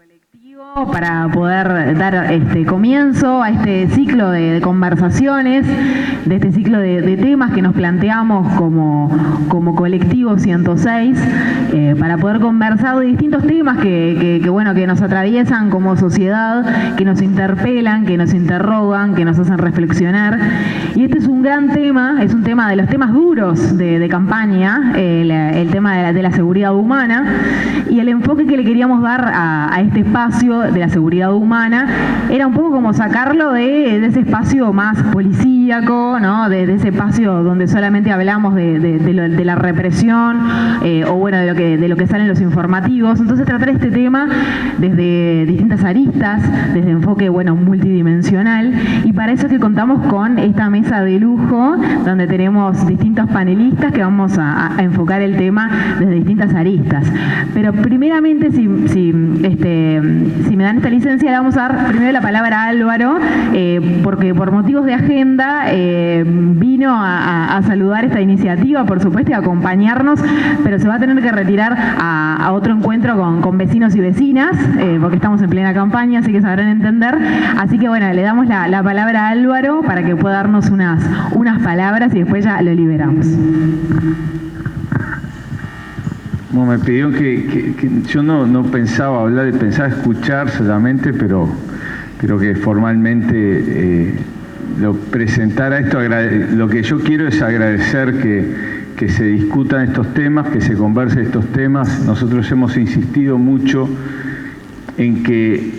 colectivo para poder dar comienzo a este ciclo de conversaciones, de este ciclo de temas que nos planteamos como colectivo 106, para poder conversar de distintos temas que nos atraviesan como sociedad, que nos interpelan, que nos interrogan, que nos hacen reflexionar. Y este es un gran tema, es un tema de los temas duros de campaña, el tema de la seguridad humana, y el enfoque que le queríamos dar a este espacio de la seguridad humana era un poco como sacarlo de ese espacio más policíaco, ¿no? de ese espacio donde solamente hablamos de la represión, de lo que sale en los informativos. Entonces tratar este tema desde distintas aristas, desde enfoque multidimensional, y para eso es que contamos con esta mesa de lujo donde tenemos distintos panelistas que vamos a enfocar el tema desde distintas aristas. Pero primeramente, si me dan esta licencia, le vamos a dar primero la palabra a Álvaro, porque por motivos de agenda vino a saludar esta iniciativa, por supuesto, y a acompañarnos, pero se va a tener que retirar a otro encuentro con vecinos y vecinas, porque estamos en plena campaña, así que sabrán entender. Así que le damos la palabra a Álvaro para que pueda darnos unas palabras y después ya lo liberamos. Bueno, me pidieron que yo no pensaba hablar, pensaba escuchar solamente, pero creo que formalmente lo presentara esto. Lo que yo quiero es agradecer que se discutan estos temas, que se conversen estos temas. Nosotros hemos insistido mucho en que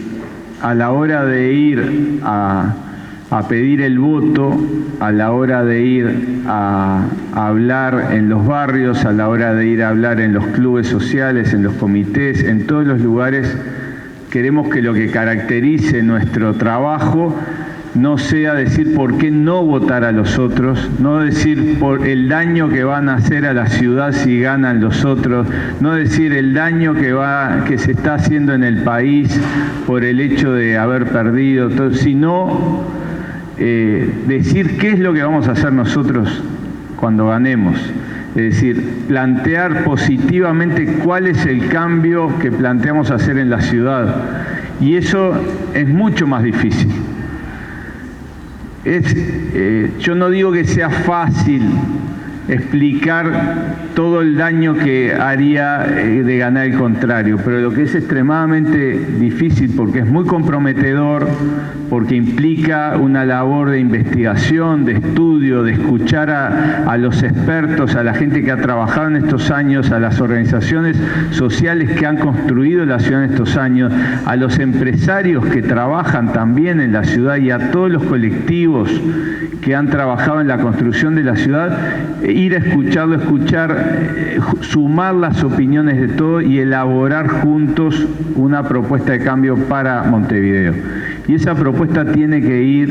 a la hora de ir a pedir el voto, a la hora de ir a hablar en los barrios, a la hora de ir a hablar en los clubes sociales, en los comités, en todos los lugares, queremos que lo que caracterice nuestro trabajo no sea decir por qué no votar a los otros, no decir por el daño que van a hacer a la ciudad si ganan los otros, no decir el daño que se está haciendo en el país por el hecho de haber perdido, sino decir qué es lo que vamos a hacer nosotros cuando ganemos. Es decir, plantear positivamente cuál es el cambio que planteamos hacer en la ciudad. Y eso es mucho más difícil. Yo no digo que sea fácil explicar todo el daño que haría de ganar el contrario, pero lo que es extremadamente difícil, porque es muy comprometedor, porque implica una labor de investigación, de estudio, de escuchar a los expertos, a la gente que ha trabajado en estos años, a las organizaciones sociales que han construido la ciudad en estos años, a los empresarios que trabajan también en la ciudad y a todos los colectivos que han trabajado en la construcción de la ciudad, ir a escucharlo, sumar las opiniones de todos y elaborar juntos una propuesta de cambio para Montevideo. Y esa propuesta tiene que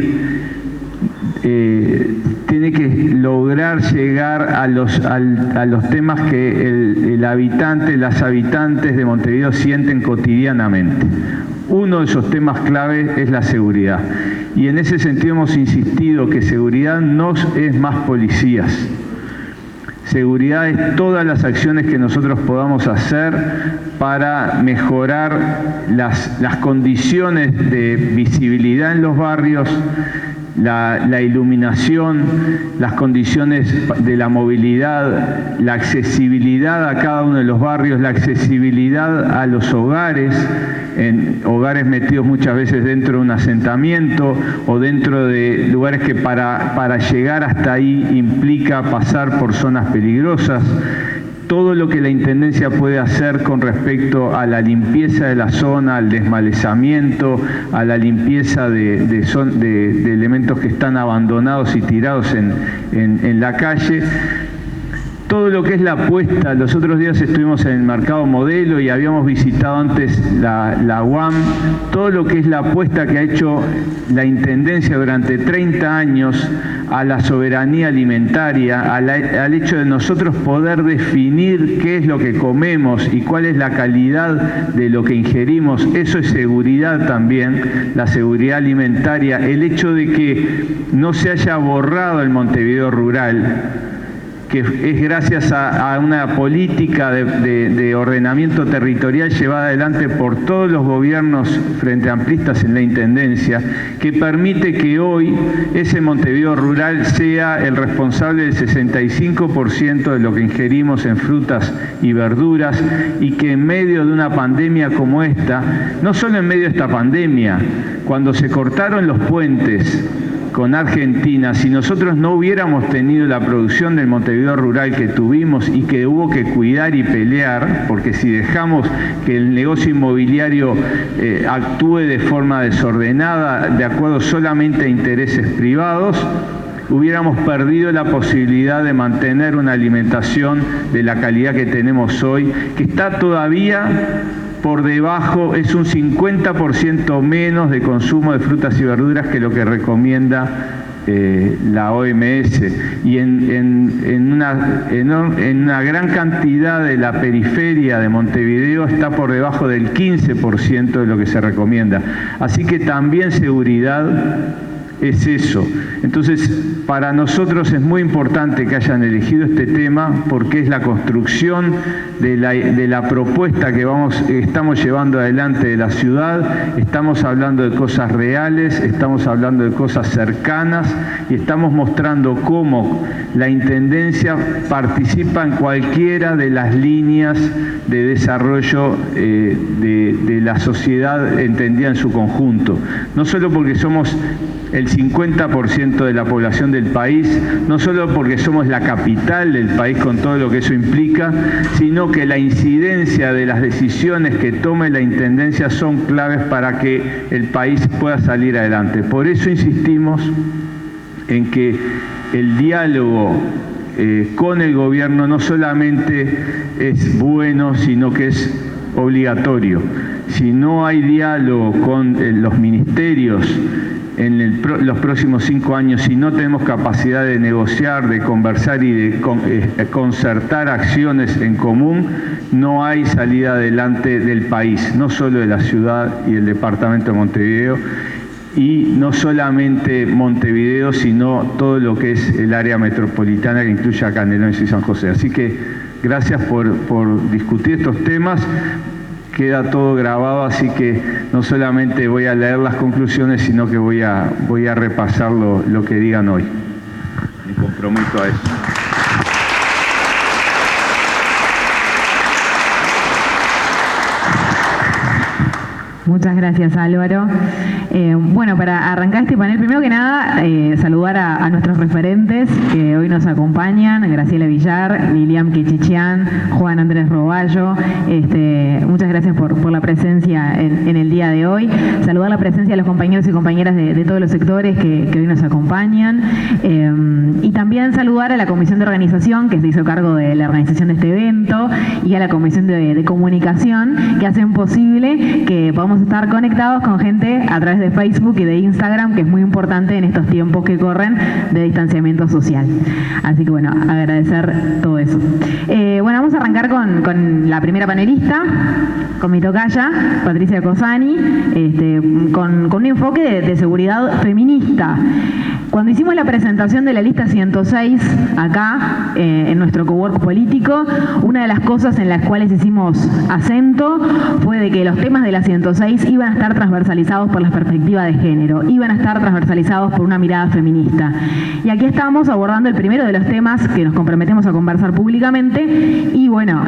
lograr llegar a los temas que el habitante, las habitantes de Montevideo sienten cotidianamente. Uno de esos temas clave es la seguridad. Y en ese sentido hemos insistido que seguridad no es más policías. Seguridad es todas las acciones que nosotros podamos hacer para mejorar las condiciones de visibilidad en los barrios, la iluminación, las condiciones de la movilidad, la accesibilidad a cada uno de los barrios, la accesibilidad a los hogares, en hogares metidos muchas veces dentro de un asentamiento o dentro de lugares que para llegar hasta ahí implica pasar por zonas peligrosas. Todo lo que la Intendencia puede hacer con respecto a la limpieza de la zona, al desmalezamiento, a la limpieza de elementos que están abandonados y tirados en la calle. Todo lo que es la apuesta, los otros días estuvimos en el Mercado Modelo y habíamos visitado antes la UAM, todo lo que es la apuesta que ha hecho la Intendencia durante 30 años a la soberanía alimentaria, al hecho de nosotros poder definir qué es lo que comemos y cuál es la calidad de lo que ingerimos. Eso es seguridad también, la seguridad alimentaria, el hecho de que no se haya borrado el Montevideo rural, que es gracias a una política de ordenamiento territorial llevada adelante por todos los gobiernos frente amplistas en la Intendencia, que permite que hoy ese Montevideo rural sea el responsable del 65% de lo que ingerimos en frutas y verduras, y que en medio de una pandemia como esta, no solo en medio de esta pandemia, cuando se cortaron los puentes con Argentina, si nosotros no hubiéramos tenido la producción del Montevideo rural que tuvimos y que hubo que cuidar y pelear, porque si dejamos que el negocio inmobiliario actúe de forma desordenada, de acuerdo solamente a intereses privados, hubiéramos perdido la posibilidad de mantener una alimentación de la calidad que tenemos hoy, que está todavía por debajo, es un 50% menos de consumo de frutas y verduras que lo que recomienda la OMS, y en una gran cantidad de la periferia de Montevideo está por debajo del 15% de lo que se recomienda. Así que también seguridad es eso. Entonces, para nosotros es muy importante que hayan elegido este tema, porque es la construcción de la propuesta que estamos llevando adelante de la ciudad. Estamos hablando de cosas reales, estamos hablando de cosas cercanas, y estamos mostrando cómo la Intendencia participa en cualquiera de las líneas de desarrollo de la sociedad entendida en su conjunto. No solo porque somos el 50% de la población del país, no solo porque somos la capital del país con todo lo que eso implica, sino que la incidencia de las decisiones que tome la Intendencia son claves para que el país pueda salir adelante. Por eso insistimos en que el diálogo con el gobierno no solamente es bueno, sino que es obligatorio. Si no hay diálogo con los ministerios en los próximos 5 años, si no tenemos capacidad de negociar, de conversar y de concertar acciones en común, no hay salida adelante del país, no solo de la ciudad y el departamento de Montevideo, y no solamente Montevideo, sino todo lo que es el área metropolitana que incluye a Canelones y San José. Así que gracias por discutir estos temas. Queda todo grabado, así que no solamente voy a leer las conclusiones, sino que voy a repasar lo que digan hoy. Me comprometo a eso. Muchas gracias, Álvaro. Bueno, para arrancar este panel, primero que nada, saludar a nuestros referentes que hoy nos acompañan: Graciela Villar, Lilian Quichichian, Juan Andrés Roballo. Muchas gracias por la presencia en el día de hoy. Saludar la presencia de los compañeros y compañeras de todos los sectores que hoy nos acompañan. Y también saludar a la Comisión de Organización, que se hizo cargo de la organización de este evento, y a la Comisión de Comunicación, que hacen posible que podamos estar conectados con gente a través de Facebook y de Instagram, que es muy importante en estos tiempos que corren de distanciamiento social. Así que bueno, agradecer todo eso. Bueno, vamos a arrancar con la primera panelista, con mi tocaya, Patricia Cosani, con un enfoque de seguridad feminista. Cuando hicimos la presentación de la lista 106 acá, en nuestro cowork político, una de las cosas en las cuales hicimos acento fue de que los temas de la 106 iban a estar transversalizados por la perspectiva de género, iban a estar transversalizados por una mirada feminista. Y aquí estamos abordando el primero de los temas que nos comprometemos a conversar públicamente, y bueno,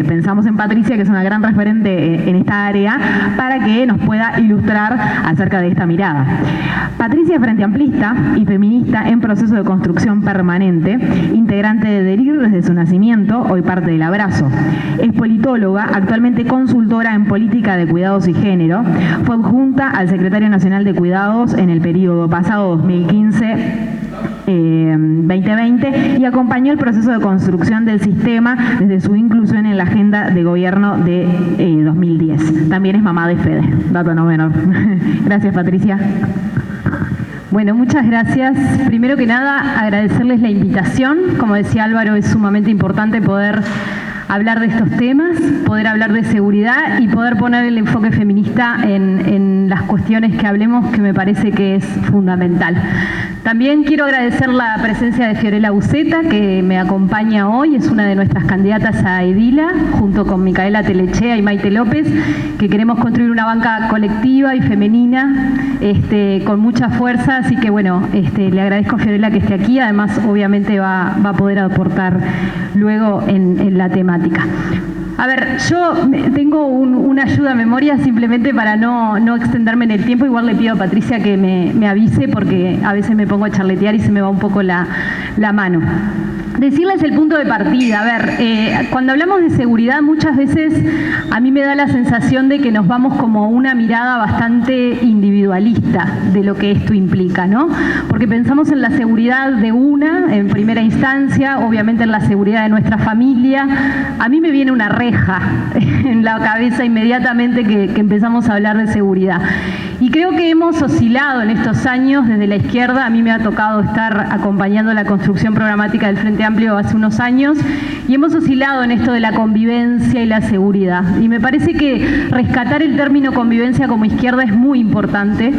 pensamos en Patricia, que es una gran referente en esta área, para que nos pueda ilustrar acerca de esta mirada. Patricia es frente amplista y feminista en proceso de construcción permanente, integrante de DERIR desde su nacimiento, hoy parte del Abrazo. Es politóloga, actualmente consultora en política de cuidados y género. Fue adjunta al Secretario Nacional de Cuidados en el periodo pasado 2015-2020 y acompañó el proceso de construcción del sistema desde su inclusión en la agenda de gobierno de 2010. También es mamá de Fede, dato no menor. Gracias, Patricia. Bueno, muchas gracias. Primero que nada, agradecerles la invitación. Como decía Álvaro, es sumamente importante poder hablar de estos temas, poder hablar de seguridad y poder poner el enfoque feminista en en las cuestiones que hablemos, que me parece que es fundamental. También quiero agradecer la presencia de Fiorella Uceta, que me acompaña hoy, es una de nuestras candidatas a edila, junto con Micaela Telechea y Maite López, que queremos construir una banca colectiva y femenina con mucha fuerza, así que bueno, le agradezco a Fiorella que esté aquí, además obviamente va a poder aportar luego en la temática. A ver, yo tengo una ayuda a memoria simplemente para no extenderme en el tiempo. Igual le pido a Patricia que me avise porque a veces me pongo a charletear y se me va un poco la mano. Decirles el punto de partida. A ver, cuando hablamos de seguridad muchas veces a mí me da la sensación de que nos vamos como una mirada bastante individualista de lo que esto implica, ¿no? Porque pensamos en la seguridad de una, en primera instancia, obviamente en la seguridad de nuestra familia. A mí me viene una reja en la cabeza inmediatamente que empezamos a hablar de seguridad. Y creo que hemos oscilado en estos años desde la izquierda. A mí me ha tocado estar acompañando la construcción programática del Frente Amplio hace unos años y hemos oscilado en esto de la convivencia y la seguridad. Y me parece que rescatar el término convivencia como izquierda es muy importante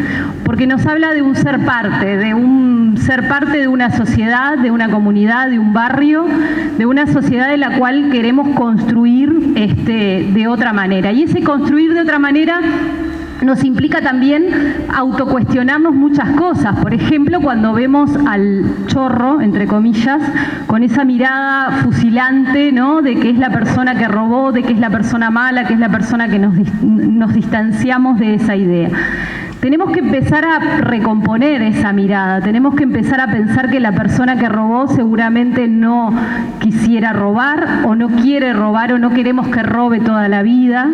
porque nos habla de un ser parte de una sociedad, de una comunidad, de un barrio, de una sociedad de la cual queremos construir de otra manera. Y ese construir de otra manera nos implica también autocuestionarnos muchas cosas. Por ejemplo, cuando vemos al chorro, entre comillas, con esa mirada fusilante, ¿no?, de que es la persona que robó, de que es la persona mala, que es la persona que nos distanciamos de esa idea. Tenemos que empezar a recomponer esa mirada, tenemos que empezar a pensar que la persona que robó seguramente no quisiera robar o no quiere robar o no queremos que robe toda la vida,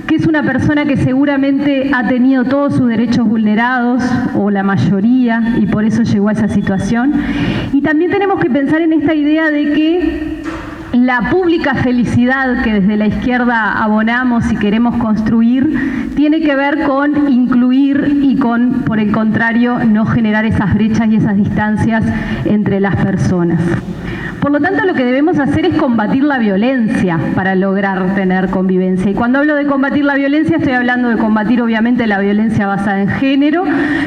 que es una persona que seguramente ha tenido todos sus derechos vulnerados o la mayoría y por eso llegó a esa situación. Y también tenemos que pensar en esta idea de que la pública felicidad que desde la izquierda abonamos y queremos construir tiene que ver con incluir y con, por el contrario, no generar esas brechas y esas distancias entre las personas. Por lo tanto, lo que debemos hacer es combatir la violencia para lograr tener convivencia. Y cuando hablo de combatir la violencia, estoy hablando de combatir obviamente la violencia basada en género,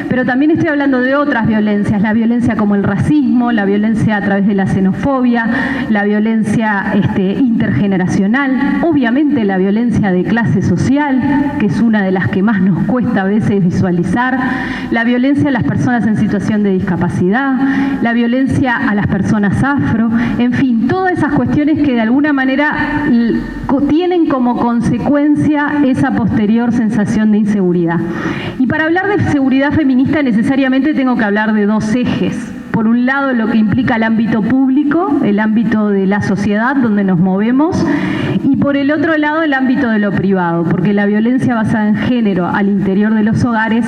pero también estoy hablando de otras violencias, la violencia como el racismo, la violencia a través de la xenofobia, la violencia intergeneracional, obviamente la violencia de clase social, que es una de las que más nos cuesta a veces visualizar, la violencia a las personas en situación de discapacidad, la violencia a las personas afro, en fin, todas esas cuestiones que de alguna manera tienen como consecuencia esa posterior sensación de inseguridad. Y para hablar de seguridad feminista necesariamente tengo que hablar de dos ejes. Por un lado, lo que implica el ámbito público, el ámbito de la sociedad donde nos movemos, y por el otro lado, el ámbito de lo privado, porque la violencia basada en género al interior de los hogares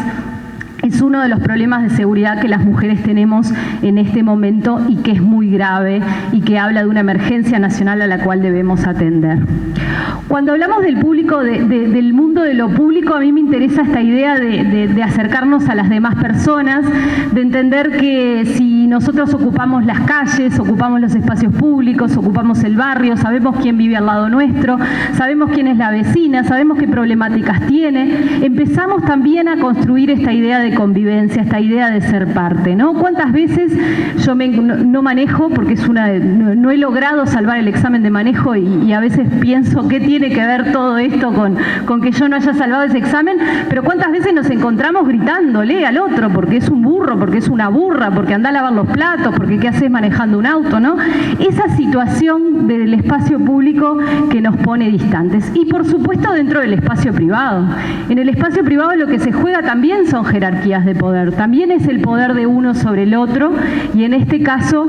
es uno de los problemas de seguridad que las mujeres tenemos en este momento y que es muy grave y que habla de una emergencia nacional a la cual debemos atender. Cuando hablamos del público, del mundo de lo público, a mí me interesa esta idea de acercarnos a las demás personas, de entender que si nosotros ocupamos las calles, ocupamos los espacios públicos, ocupamos el barrio, sabemos quién vive al lado nuestro, sabemos quién es la vecina, sabemos qué problemáticas tiene, empezamos también a construir esta idea de convivencia, esta idea de ser parte, ¿no? ¿Cuántas veces yo no manejo, porque no he logrado salvar el examen de manejo y a veces pienso qué tiene que ver todo esto con que yo no haya salvado ese examen, pero cuántas veces nos encontramos gritándole al otro porque es un burro, porque es una burra, porque anda a lavar los platos, porque qué haces manejando un auto, ¿no? Esa situación del espacio público que nos pone distantes. Y por supuesto dentro del espacio privado. En el espacio privado lo que se juega también son jerarquías de poder, también es el poder de uno sobre el otro y en este caso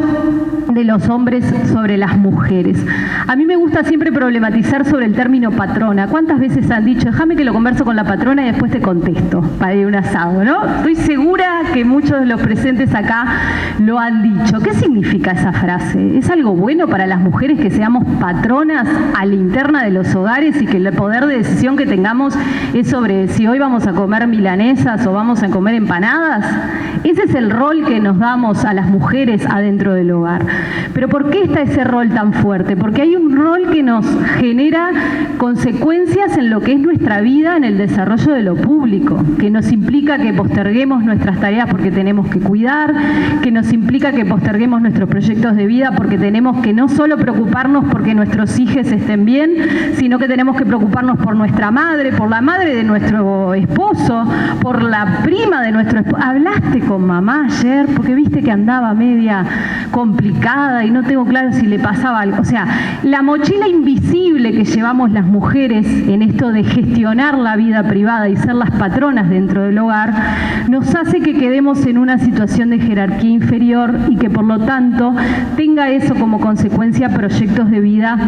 de los hombres sobre las mujeres. A mí me gusta siempre problematizar sobre el término patrona. ¿Cuántas veces han dicho, déjame que lo converso con la patrona y después te contesto para ir a un asado, ¿no? Estoy segura que muchos de los presentes acá lo han dicho. ¿Qué significa esa frase? ¿Es algo bueno para las mujeres que seamos patronas a la interna de los hogares y que el poder de decisión que tengamos es sobre si hoy vamos a comer milanesas o vamos a comer comer empanadas? Ese es el rol que nos damos a las mujeres adentro del hogar. Pero ¿por qué está ese rol tan fuerte? Porque hay un rol que nos genera consecuencias en lo que es nuestra vida, en el desarrollo de lo público, que nos implica que posterguemos nuestras tareas porque tenemos que cuidar, que nos implica que posterguemos nuestros proyectos de vida porque tenemos que no solo preocuparnos porque nuestros hijos estén bien, sino que tenemos que preocuparnos por nuestra madre, por la madre de nuestro esposo, por la prima de nuestro esposo. ¿Hablaste con mamá ayer? Porque viste que andaba media complicada y no tengo claro si le pasaba algo. O sea, la mochila invisible que llevamos las mujeres en esto de gestionar la vida privada y ser las patronas dentro del hogar, nos hace que quedemos en una situación de jerarquía inferior y que por lo tanto tenga eso como consecuencia proyectos de vida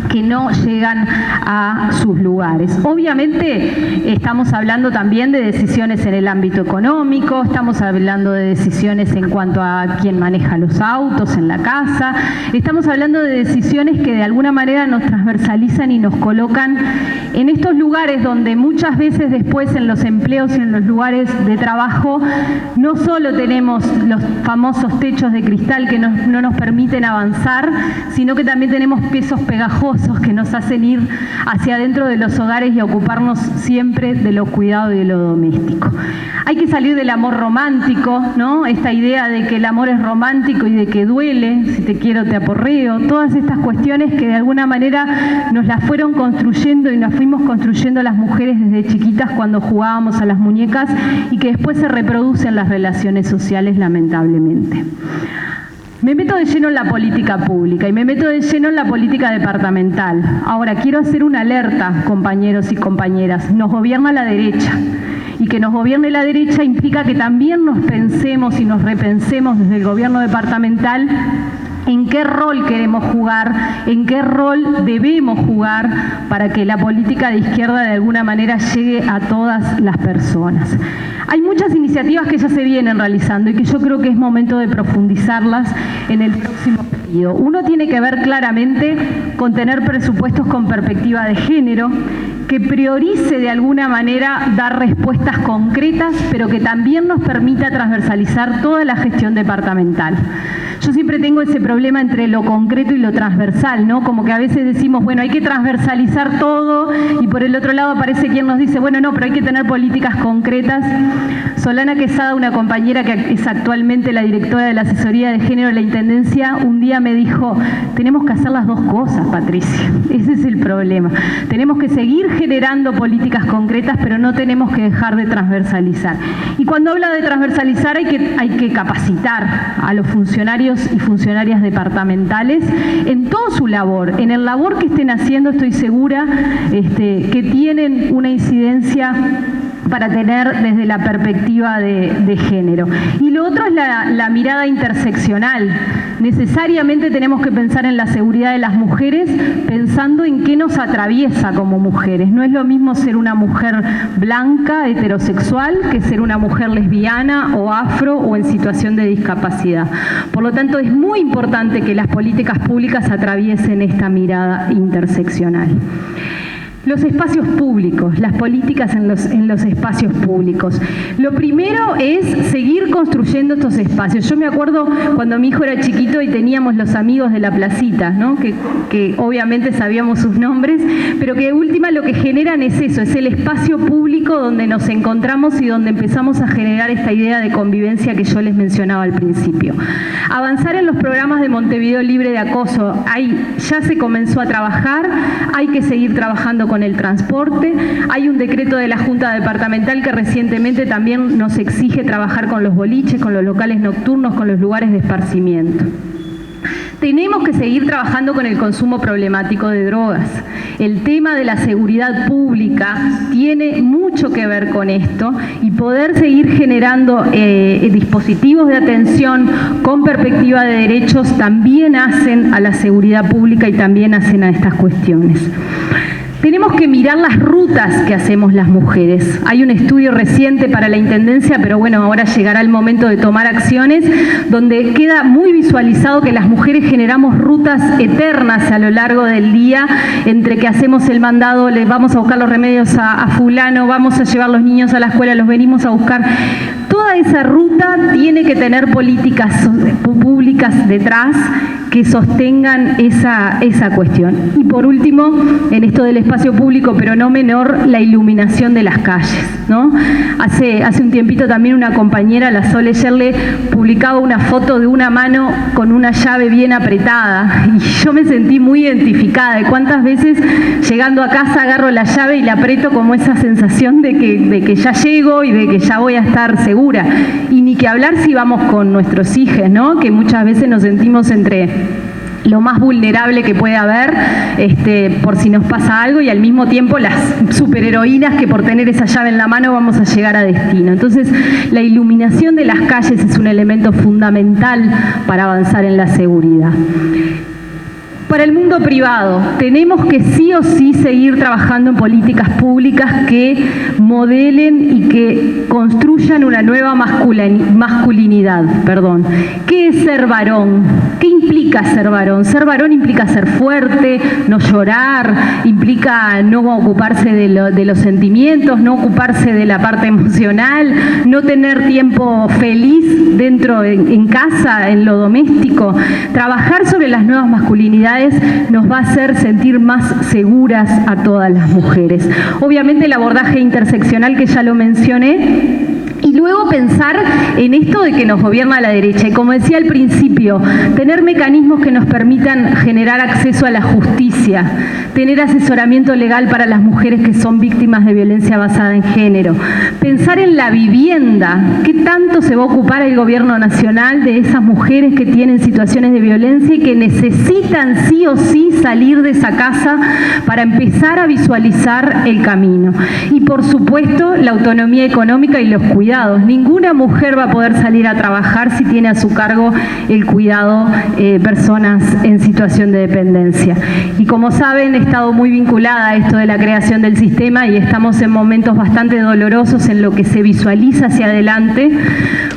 que no llegan a sus lugares. Obviamente estamos hablando también de decisiones en el ámbito económico, estamos hablando de decisiones en cuanto a quién maneja los autos en la casa, estamos hablando de decisiones que de alguna manera nos transversalizan y nos colocan en estos lugares donde muchas veces después en los empleos y en los lugares de trabajo no solo tenemos los famosos techos de cristal que no nos permiten avanzar, sino que también tenemos pesos pegajosos que nos hacen ir hacia adentro de los hogares y a ocuparnos siempre de lo cuidado y de lo doméstico. Hay que salir del amor romántico, ¿no? Esta idea de que el amor es romántico y de que duele, si te quiero te aporreo, todas estas cuestiones que de alguna manera nos las fueron construyendo y nos fuimos construyendo las mujeres desde chiquitas cuando jugábamos a las muñecas y que después se reproducen en las relaciones sociales, lamentablemente. Me meto de lleno en la política pública y me meto de lleno en la política departamental. Ahora, quiero hacer una alerta, compañeros y compañeras. Nos gobierna la derecha. Y que nos gobierne la derecha implica que también nos pensemos y nos repensemos desde el gobierno departamental en qué rol queremos jugar, en qué rol debemos jugar para que la política de izquierda de alguna manera llegue a todas las personas. Hay muchas iniciativas que ya se vienen realizando y que yo creo que es momento de profundizarlas en el próximo periodo. Uno tiene que ver claramente con tener presupuestos con perspectiva de género, que priorice de alguna manera dar respuestas concretas, pero que también nos permita transversalizar toda la gestión departamental. Yo siempre tengo ese problema entre lo concreto y lo transversal, ¿no? Como que a veces decimos, bueno, hay que transversalizar todo y por el otro lado aparece quien nos dice, bueno, no, pero hay que tener políticas concretas. Solana Quesada, una compañera que es actualmente la directora de la Asesoría de Género de la Intendencia, un día me dijo, tenemos que hacer las dos cosas, Patricia. Ese es el problema. Tenemos que seguir generando políticas concretas, pero no tenemos que dejar de transversalizar. Y cuando habla de transversalizar hay que capacitar a los funcionarios y funcionarias departamentales en toda su labor. En el labor que estén haciendo estoy segura que tienen una incidencia para tener desde la perspectiva de género. Y lo otro es la mirada interseccional. Necesariamente tenemos que pensar en la seguridad de las mujeres pensando en qué nos atraviesa como mujeres. No es lo mismo ser una mujer blanca, heterosexual, que ser una mujer lesbiana o afro o en situación de discapacidad. Por lo tanto, es muy importante que las políticas públicas atraviesen esta mirada interseccional. Los espacios públicos, las políticas en los espacios públicos. Lo primero es seguir construyendo estos espacios. Yo me acuerdo cuando mi hijo era chiquito y teníamos los amigos de la placita, ¿no? que obviamente sabíamos sus nombres, pero que de última lo que generan es eso, es el espacio público donde nos encontramos y donde empezamos a generar esta idea de convivencia que yo les mencionaba al principio. Avanzar en los programas de Montevideo Libre de Acoso, ya se comenzó a trabajar, hay que seguir trabajando con el transporte. Hay un decreto de la Junta Departamental que recientemente también nos exige trabajar con los boliches, con los locales nocturnos, con los lugares de esparcimiento. Tenemos que seguir trabajando con el consumo problemático de drogas. El tema de la seguridad pública tiene mucho que ver con esto y poder seguir generando dispositivos de atención con perspectiva de derechos también hacen a la seguridad pública y también hacen a estas cuestiones. Tenemos que mirar las rutas que hacemos las mujeres. Hay un estudio reciente para la Intendencia, pero bueno, ahora llegará el momento de tomar acciones, donde queda muy visualizado que las mujeres generamos rutas eternas a lo largo del día, entre que hacemos el mandado, les vamos a buscar los remedios a fulano, vamos a llevar los niños a la escuela, los venimos a buscar. Toda esa ruta tiene que tener políticas públicas detrás que sostengan esa cuestión. Y por último, en esto del espacio público, pero no menor, la iluminación de las calles, ¿no? Hace un tiempito también una compañera, la Sole Yerle, publicaba una foto de una mano con una llave bien apretada y yo me sentí muy identificada de cuántas veces llegando a casa agarro la llave y la aprieto, como esa sensación de que ya llego y de que ya voy a estar segura. Y ni que hablar si vamos con nuestros hijos, ¿no? Que muchas veces nos sentimos entre lo más vulnerable que puede haber por si nos pasa algo, y al mismo tiempo las superheroínas que por tener esa llave en la mano vamos a llegar a destino. Entonces, la iluminación de las calles es un elemento fundamental para avanzar en la seguridad. Para el mundo privado, tenemos que sí o sí seguir trabajando en políticas públicas que modelen y que construyan una nueva masculinidad. ¿Qué es ser varón? ¿Qué implica ser varón? Ser varón implica ser fuerte, no llorar, implica no ocuparse de los sentimientos, no ocuparse de la parte emocional, no tener tiempo feliz dentro, en casa, en lo doméstico. Trabajar sobre las nuevas masculinidades nos va a hacer sentir más seguras a todas las mujeres. Obviamente el abordaje interseccional, que ya lo mencioné, y luego pensar en esto de que nos gobierna la derecha. Y como decía al principio, tener mecanismos que nos permitan generar acceso a la justicia, tener asesoramiento legal para las mujeres que son víctimas de violencia basada en género, pensar en la vivienda, qué tanto se va a ocupar el gobierno nacional de esas mujeres que tienen situaciones de violencia y que necesitan sí o sí salir de esa casa para empezar a visualizar el camino. Y por supuesto, la autonomía económica y los cuidados. Ninguna mujer va a poder salir a trabajar si tiene a su cargo el cuidado personas en situación de dependencia. Y como saben, he estado muy vinculada a esto de la creación del sistema y estamos en momentos bastante dolorosos en lo que se visualiza hacia adelante.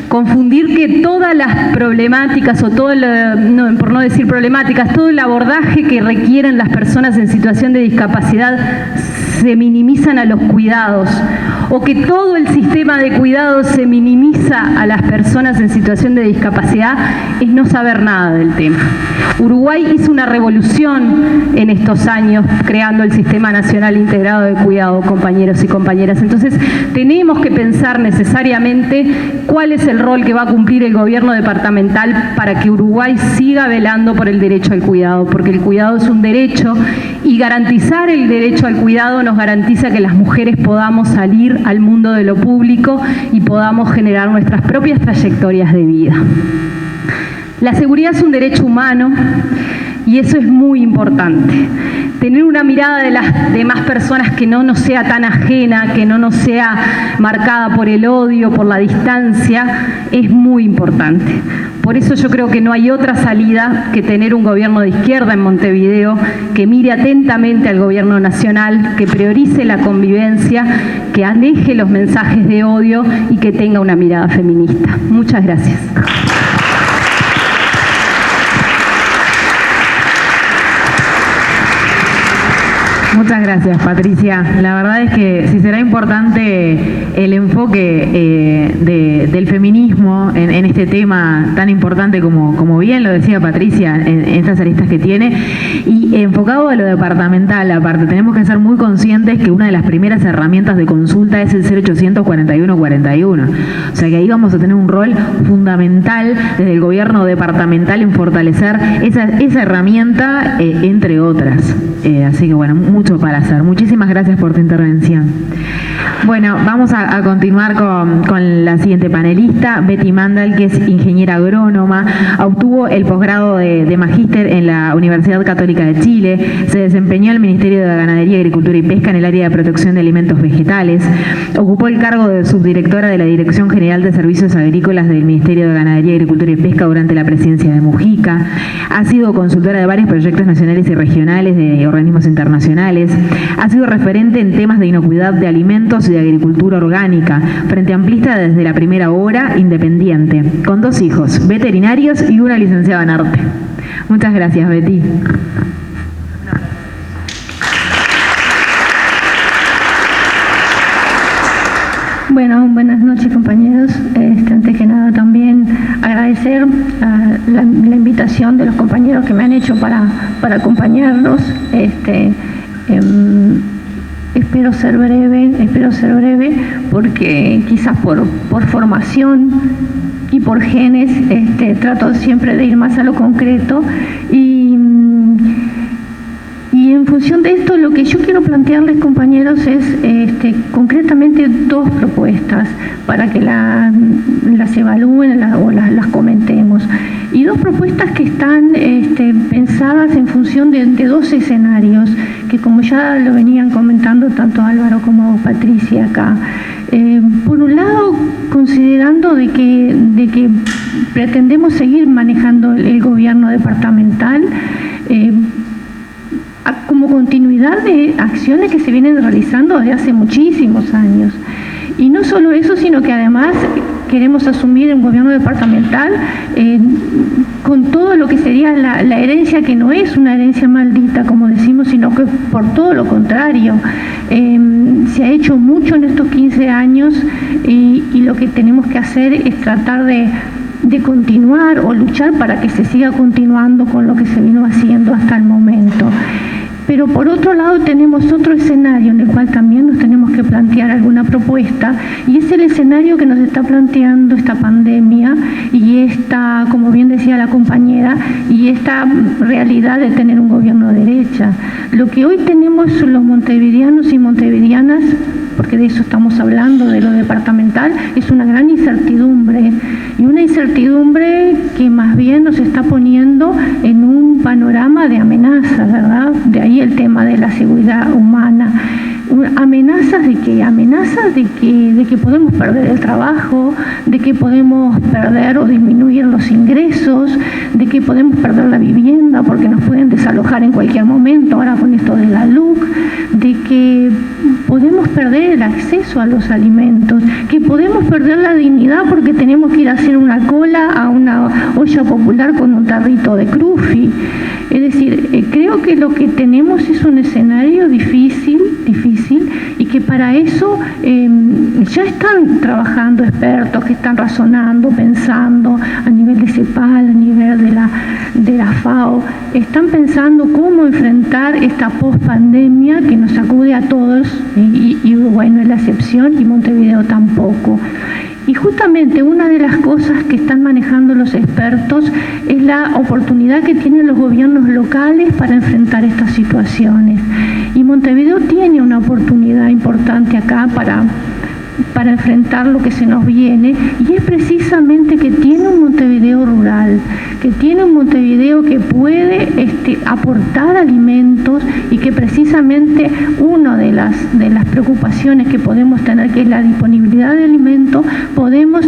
Confundir que todas las problemáticas, o todo por no decir problemáticas, todo el abordaje que requieren las personas en situación de discapacidad se minimizan a los cuidados, o que todo el sistema de cuidados se minimiza a las personas en situación de discapacidad, es no saber nada del tema. Uruguay hizo una revolución en estos años creando el Sistema Nacional Integrado de Cuidado, compañeros y compañeras. Entonces, tenemos que pensar necesariamente cuál es el rol que va a cumplir el gobierno departamental para que Uruguay siga velando por el derecho al cuidado, porque el cuidado es un derecho y garantizar el derecho al cuidado nos garantiza que las mujeres podamos salir al mundo de lo público y podamos generar nuestras propias trayectorias de vida. La seguridad es un derecho humano y eso es muy importante. Tener una mirada de las demás personas que no nos sea tan ajena, que no nos sea marcada por el odio, por la distancia, es muy importante. Por eso yo creo que no hay otra salida que tener un gobierno de izquierda en Montevideo que mire atentamente al gobierno nacional, que priorice la convivencia, que aleje los mensajes de odio y que tenga una mirada feminista. Muchas gracias. Muchas gracias, Patricia. La verdad es que sí será importante el enfoque del feminismo en este tema tan importante como bien lo decía Patricia, en estas aristas que tiene, y enfocado a lo departamental. Aparte, tenemos que ser muy conscientes que una de las primeras herramientas de consulta es el 0800 41 41. O sea que ahí vamos a tener un rol fundamental desde el gobierno departamental en fortalecer esa herramienta, entre otras. Así que bueno, mucho para hacer. Muchísimas gracias por tu intervención. Bueno, vamos a continuar con la siguiente panelista, Betty Mandal, que es ingeniera agrónoma, obtuvo el posgrado de magíster en la Universidad Católica de Chile, se desempeñó en el Ministerio de Ganadería, Agricultura y Pesca en el área de protección de alimentos vegetales, ocupó el cargo de subdirectora de la Dirección General de Servicios Agrícolas del Ministerio de Ganadería, Agricultura y Pesca durante la presidencia de Mujica, ha sido consultora de varios proyectos nacionales y regionales de organismos internacionales, ha sido referente en temas de inocuidad de alimentos y de agricultura orgánica, frente amplista desde la primera hora, independiente, con 2 hijos, veterinarios y una licenciada en arte. Muchas gracias, Betty. Bueno, buenas noches, compañeros. Antes que nada también agradecer la invitación de los compañeros que me han hecho para acompañarlos. Espero ser breve porque quizás por formación y por genes trato siempre de ir más a lo concreto y en función de esto lo que yo quiero plantearles, compañeros, es concretamente 2 propuestas para que las evalúen o las comentemos, y 2 propuestas que están pensadas en función de 2 escenarios que, como ya lo venían comentando tanto Álvaro como Patricia acá. Por un lado, considerando de que pretendemos seguir manejando el gobierno departamental como continuidad de acciones que se vienen realizando desde hace muchísimos años. Y no solo eso, sino que además queremos asumir un gobierno departamental con todo lo que sería la herencia, que no es una herencia maldita, como decimos, sino que por todo lo contrario. Se ha hecho mucho en estos 15 años y lo que tenemos que hacer es tratar de continuar o luchar para que se siga continuando con lo que se vino haciendo hasta el momento. Pero por otro lado tenemos otro escenario en el cual también nos tenemos que plantear alguna propuesta, y es el escenario que nos está planteando esta pandemia y esta, como bien decía la compañera, y esta realidad de tener un gobierno de derecha. Lo que hoy tenemos los montevideanos y montevideanas, porque de eso estamos hablando, de lo departamental, es una gran incertidumbre, y una incertidumbre que más bien nos está poniendo en un panorama de amenazas, ¿verdad? De ahí el tema de la seguridad humana. Amenazas de que podemos perder el trabajo, de que podemos perder o disminuir los ingresos, de que podemos perder la vivienda porque nos pueden desalojar en cualquier momento, ahora con esto de la LUC, de que podemos perder el acceso a los alimentos, que podemos perder la dignidad porque tenemos que ir a hacer una cola a una olla popular con un tarrito de crufi. Es decir, creo que lo que tenemos es un escenario difícil, y que para eso ya están trabajando expertos que están razonando, pensando a nivel de CEPAL, a nivel de la FAO, están pensando cómo enfrentar esta pospandemia que nos sacude a todos, y Uruguay no es la excepción y Montevideo tampoco. Y justamente una de las cosas que están manejando los expertos es la oportunidad que tienen los gobiernos locales para enfrentar estas situaciones. Y Montevideo tiene una oportunidad importante acá para enfrentar lo que se nos viene, y es precisamente que tiene un Montevideo rural, que tiene un Montevideo que puede aportar alimentos, y que precisamente una de las preocupaciones que podemos tener, que es la disponibilidad de alimentos, podemos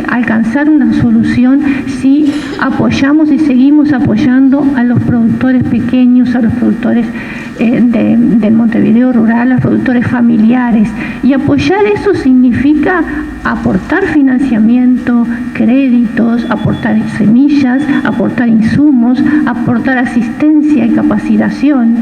alcanzar una solución si apoyamos y seguimos apoyando a los productores pequeños, a los productores del Montevideo rural, a los productores familiares. Y apoyar eso significa aportar financiamiento, créditos, aportar semillas, aportar insumos, aportar asistencia y capacitación.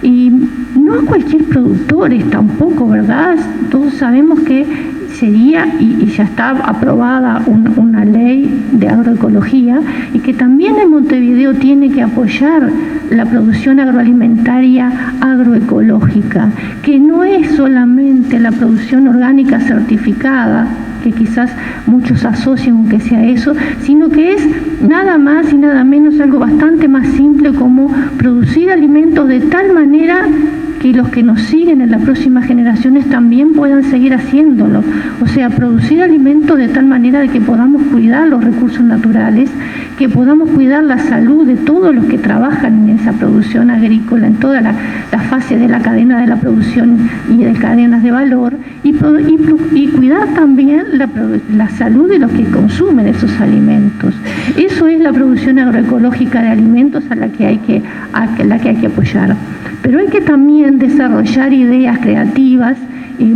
Y no a cualquier productor tampoco, ¿verdad? Todos sabemos que sería, y ya está aprobada una ley de agroecología, y que también en Montevideo tiene que apoyar la producción agroalimentaria agroecológica, que no es solamente la producción orgánica certificada, que quizás muchos asocian con que sea eso, sino que es nada más y nada menos algo bastante más simple, como producir alimentos de tal manera que los que nos siguen en las próximas generaciones también puedan seguir haciéndolo. O sea, producir alimentos de tal manera de que podamos cuidar los recursos naturales, que podamos cuidar la salud de todos los que trabajan en esa producción agrícola, en toda la fase de la cadena de la producción y de cadenas de valor, y cuidar también la salud de los que consumen esos alimentos. Eso es la producción agroecológica de alimentos a la que hay que apoyar. Pero hay que también desarrollar ideas creativas,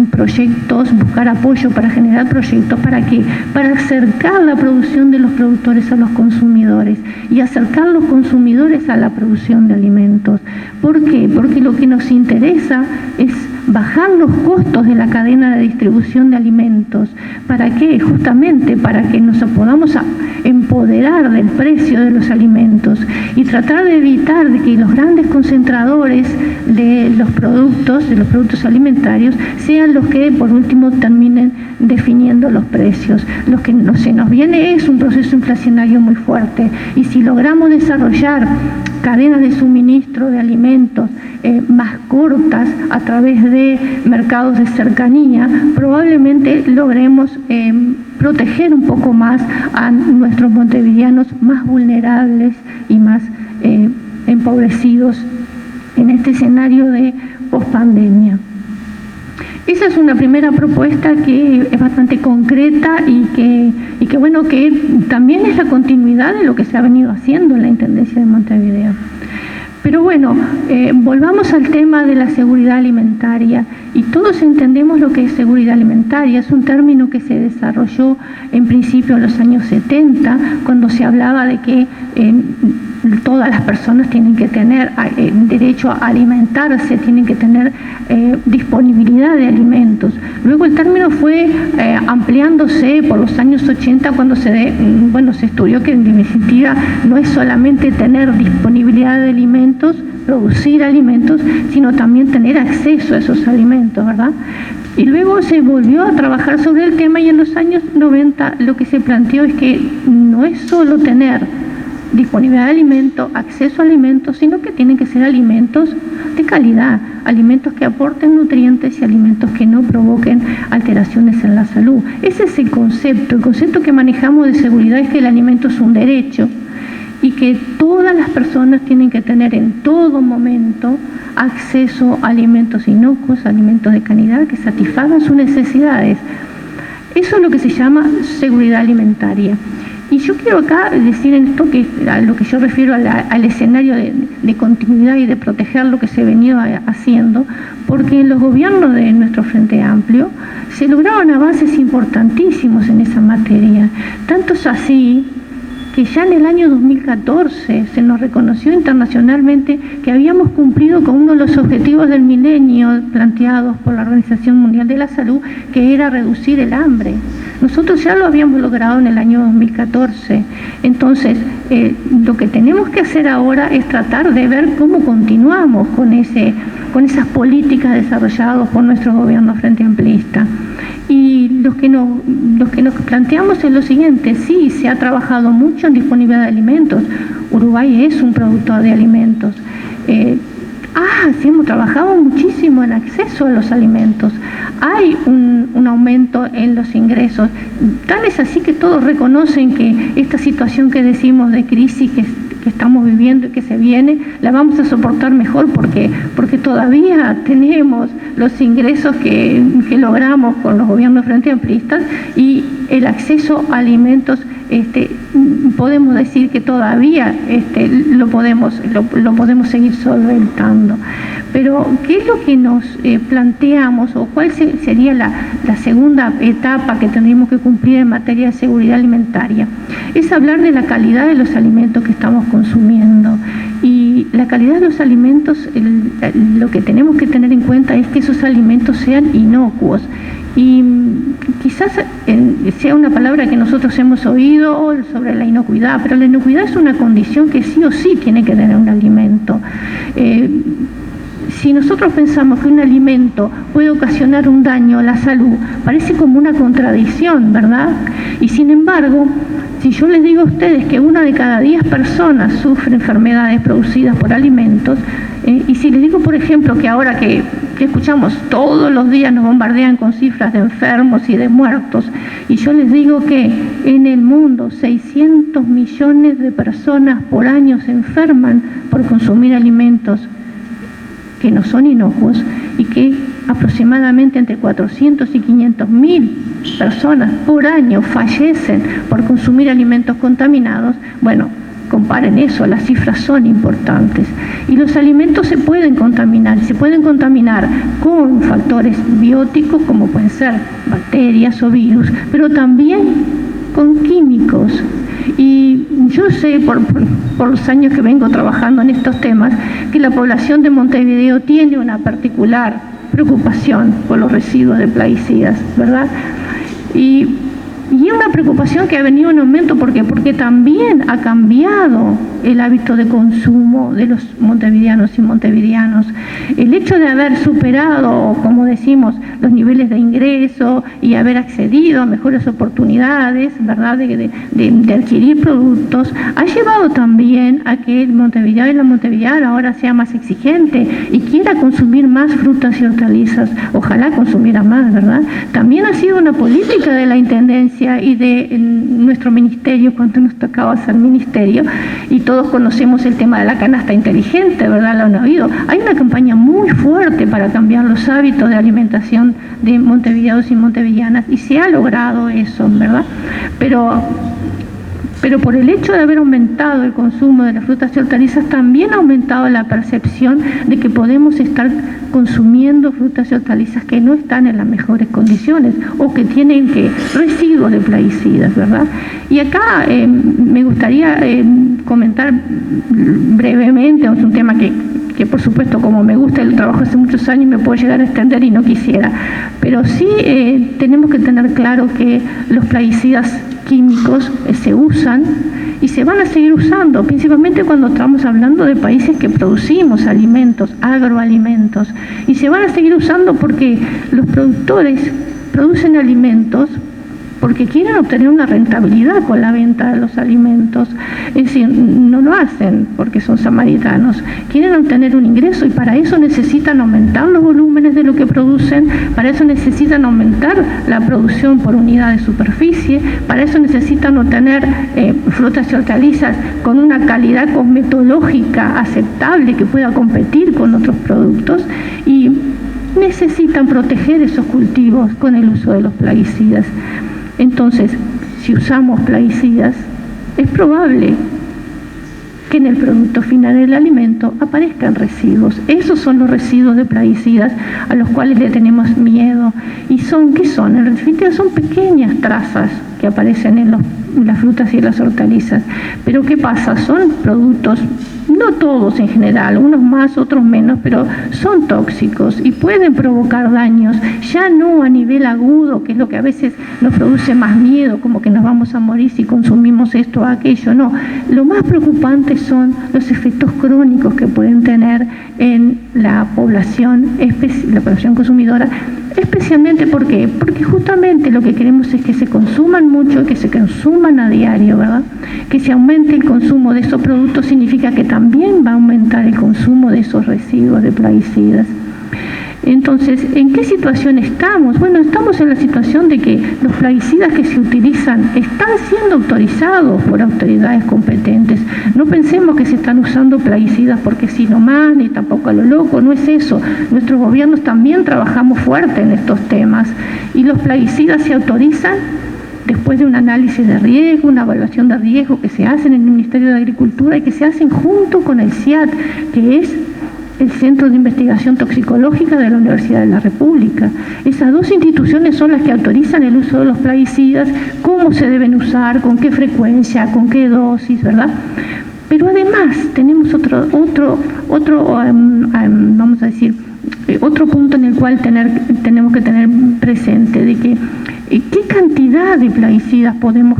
proyectos, buscar apoyo para generar proyectos para acercar la producción de los productores a los consumidores y acercar los consumidores a la producción de alimentos. ¿Por qué? Porque lo que nos interesa es bajar los costos de la cadena de distribución de alimentos. ¿Para qué? Justamente para que nos podamos empoderar del precio de los alimentos y tratar de evitar de que los grandes concentradores de los productos alimentarios sean los que por último terminen definiendo los precios. Lo que se nos viene es un proceso inflacionario muy fuerte, y si logramos desarrollar cadenas de suministro de alimentos más cortas a través de mercados de cercanía, probablemente logremos proteger un poco más a nuestros montevideanos más vulnerables y más empobrecidos en este escenario de pospandemia. Esa es una primera propuesta que es bastante concreta y que también es la continuidad de lo que se ha venido haciendo en la Intendencia de Montevideo. Pero bueno, volvamos al tema de la seguridad alimentaria, y todos entendemos lo que es seguridad alimentaria. Es un término que se desarrolló en principio en los años 70, cuando se hablaba de que todas las personas tienen que tener derecho a alimentarse, tienen que tener disponibilidad de alimentos. Luego el término fue ampliándose por los años 80, cuando se estudió que en definitiva no es solamente tener disponibilidad de alimentos, producir alimentos, sino también tener acceso a esos alimentos, ¿verdad? Y luego se volvió a trabajar sobre el tema, y en los años 90 lo que se planteó es que no es solo tener disponibilidad de alimentos, acceso a alimentos, sino que tienen que ser alimentos de calidad, alimentos que aporten nutrientes y alimentos que no provoquen alteraciones en la salud. Ese es el concepto que manejamos de seguridad, es que el alimento es un derecho y que todas las personas tienen que tener en todo momento acceso a alimentos inocuos, alimentos de calidad que satisfagan sus necesidades. Eso es lo que se llama seguridad alimentaria. Y yo quiero acá decir en esto que a lo que yo refiero al escenario de continuidad y de proteger lo que se ha venido haciendo, porque en los gobiernos de nuestro Frente Amplio se lograron avances importantísimos en esa materia. Tanto es así que ya en el año 2014 se nos reconoció internacionalmente que habíamos cumplido con uno de los objetivos del milenio planteados por la Organización Mundial de la Salud, que era reducir el hambre. Nosotros ya lo habíamos logrado en el año 2014. Entonces, lo que tenemos que hacer ahora es tratar de ver cómo continuamos con esas políticas desarrolladas por nuestro gobierno frente amplista. Y lo que nos planteamos es lo siguiente: sí, se ha trabajado mucho en disponibilidad de alimentos. Uruguay es un productor de alimentos. Sí, hemos trabajado muchísimo en acceso a los alimentos. Hay un aumento en los ingresos. Tal es así que todos reconocen que esta situación que decimos de crisis que estamos viviendo y que se viene, la vamos a soportar mejor porque todavía tenemos los ingresos que logramos con los gobiernos frente amplistas, y el acceso a alimentos podemos decir que todavía lo podemos seguir solventando. Pero ¿qué es lo que nos planteamos, o cuál sería la segunda etapa que tendríamos que cumplir en materia de seguridad alimentaria? Es hablar de la calidad de los alimentos que estamos consumiendo. Y la calidad de los alimentos, lo que tenemos que tener en cuenta es que esos alimentos sean inocuos. Y quizás sea una palabra que nosotros hemos oído sobre la inocuidad, pero la inocuidad es una condición que sí o sí tiene que tener un alimento. si nosotros pensamos que un alimento puede ocasionar un daño a la salud, parece como una contradicción, ¿verdad? Y sin embargo, si yo les digo a ustedes que 1 de cada 10 personas sufre enfermedades producidas por alimentos, y si les digo, por ejemplo, que ahora que escuchamos todos los días nos bombardean con cifras de enfermos y de muertos, y yo les digo que en el mundo 600 millones de personas por año se enferman por consumir alimentos que no son inocuos, y que aproximadamente entre 400 y 500 mil personas por año fallecen por consumir alimentos contaminados, bueno, comparen eso, las cifras son importantes. Y los alimentos se pueden contaminar con factores bióticos como pueden ser bacterias o virus, pero también con químicos. Y yo sé, por los años que vengo trabajando en estos temas, que la población de Montevideo tiene una particular preocupación por los residuos de plaguicidas, ¿verdad? Y es una preocupación que ha venido en aumento porque también ha cambiado el hábito de consumo de los montevideanos y montevideanos. El hecho de haber superado, como decimos, los niveles de ingreso y haber accedido a mejores oportunidades, ¿verdad?, de adquirir productos, ha llevado también a que el montevideano y la montevideana ahora sea más exigente y quiera consumir más frutas y hortalizas. Ojalá consumiera más, ¿verdad? También ha sido una política de la Intendencia y de nuestro ministerio, cuando nos tocaba ser ministerio, y todos conocemos el tema de la canasta inteligente, ¿verdad? Lo han oído. Hay una campaña muy fuerte para cambiar los hábitos de alimentación de montevideanos y montevideanas, y se ha logrado eso, ¿verdad? Pero por el hecho de haber aumentado el consumo de las frutas y hortalizas, también ha aumentado la percepción de que podemos estar consumiendo frutas y hortalizas que no están en las mejores condiciones o que tienen residuos de plaguicidas, ¿verdad? Y acá me gustaría comentar brevemente, es un tema que por supuesto, como me gusta el trabajo hace muchos años, me puedo llegar a extender y no quisiera, pero sí tenemos que tener claro que los plaguicidas químicos se usan y se van a seguir usando, principalmente cuando estamos hablando de países que producimos alimentos, agroalimentos, y se van a seguir usando porque los productores producen alimentos porque quieren obtener una rentabilidad con la venta de los alimentos. Es decir, no lo hacen porque son samaritanos, quieren obtener un ingreso y para eso necesitan aumentar los volúmenes de lo que producen, para eso necesitan aumentar la producción por unidad de superficie, para eso necesitan obtener frutas y hortalizas con una calidad cosmetológica aceptable que pueda competir con otros productos, y necesitan proteger esos cultivos con el uso de los plaguicidas. Entonces, si usamos plaguicidas, es probable que en el producto final del alimento aparezcan residuos. Esos son los residuos de plaguicidas a los cuales le tenemos miedo. ¿Y qué son? En definitiva son pequeñas trazas que aparecen en las frutas y las hortalizas. Pero ¿qué pasa? Son productos, no todos en general, unos más, otros menos, pero son tóxicos y pueden provocar daños, ya no a nivel agudo, que es lo que a veces nos produce más miedo, como que nos vamos a morir si consumimos esto o aquello, no. Lo más preocupante son los efectos crónicos que pueden tener en la población consumidora, especialmente porque justamente lo que queremos es que se consuman mucho, que se consuman a diario, ¿verdad? Que se aumente el consumo de esos productos significa que también va a aumentar el consumo de esos residuos de plaguicidas. Entonces, ¿en qué situación estamos? Bueno, estamos en la situación de que los plaguicidas que se utilizan están siendo autorizados por autoridades competentes. No pensemos que se están usando plaguicidas porque sí nomás, ni tampoco a lo loco, no es eso. Nuestros gobiernos también trabajamos fuerte en estos temas y los plaguicidas se autorizan después de un análisis de riesgo, una evaluación de riesgo que se hace en el Ministerio de Agricultura y que se hacen junto con el CIAT, que es el Centro de Investigación Toxicológica de la Universidad de la República. Esas dos instituciones son las que autorizan el uso de los plaguicidas, cómo se deben usar, con qué frecuencia, con qué dosis, ¿verdad? Pero además tenemos otro vamos a decir, otro punto en el cual tenemos que tener presente de que ¿qué cantidad de plaguicidas podemos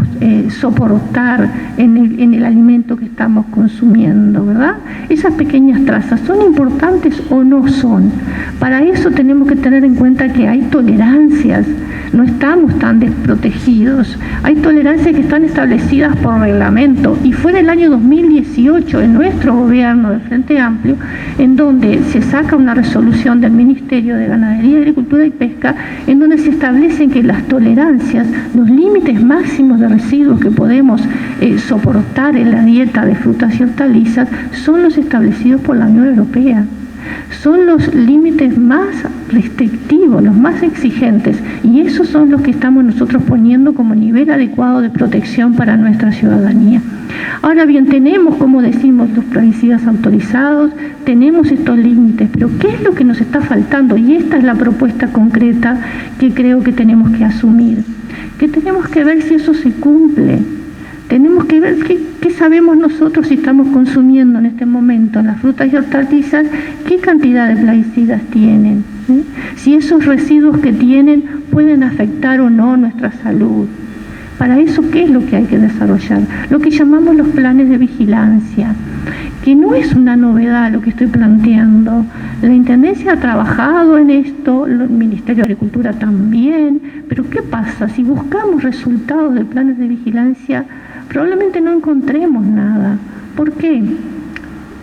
soportar en el alimento que estamos consumiendo, ¿verdad? Esas pequeñas trazas, ¿son importantes o no son? Para eso tenemos que tener en cuenta que hay tolerancias, no estamos tan desprotegidos. Hay tolerancias que están establecidas por reglamento, y fue en el año 2018, en nuestro gobierno de Frente Amplio, en donde se saca una resolución del Ministerio de Ganadería, Agricultura y Pesca, en donde se establecen que las tolerancias, los límites máximos de residuos que podemos soportar en la dieta de frutas y hortalizas, son los establecidos por la Unión Europea. Son los límites más restrictivos, los más exigentes, y esos son los que estamos nosotros poniendo como nivel adecuado de protección para nuestra ciudadanía. Ahora bien, tenemos, como decimos, los plaguicidas autorizados, tenemos estos límites, pero ¿qué es lo que nos está faltando? Y esta es la propuesta concreta que creo que tenemos que asumir, que tenemos que ver si eso se cumple. Tenemos que ver qué sabemos nosotros si estamos consumiendo en este momento las frutas y hortalizas, qué cantidad de plaguicidas tienen, si esos residuos que tienen pueden afectar o no nuestra salud. Para eso, ¿qué es lo que hay que desarrollar? Lo que llamamos los planes de vigilancia, que no es una novedad lo que estoy planteando. La Intendencia ha trabajado en esto, el Ministerio de Agricultura también, pero ¿qué pasa? Si buscamos resultados de planes de vigilancia, probablemente no encontremos nada. ¿Por qué?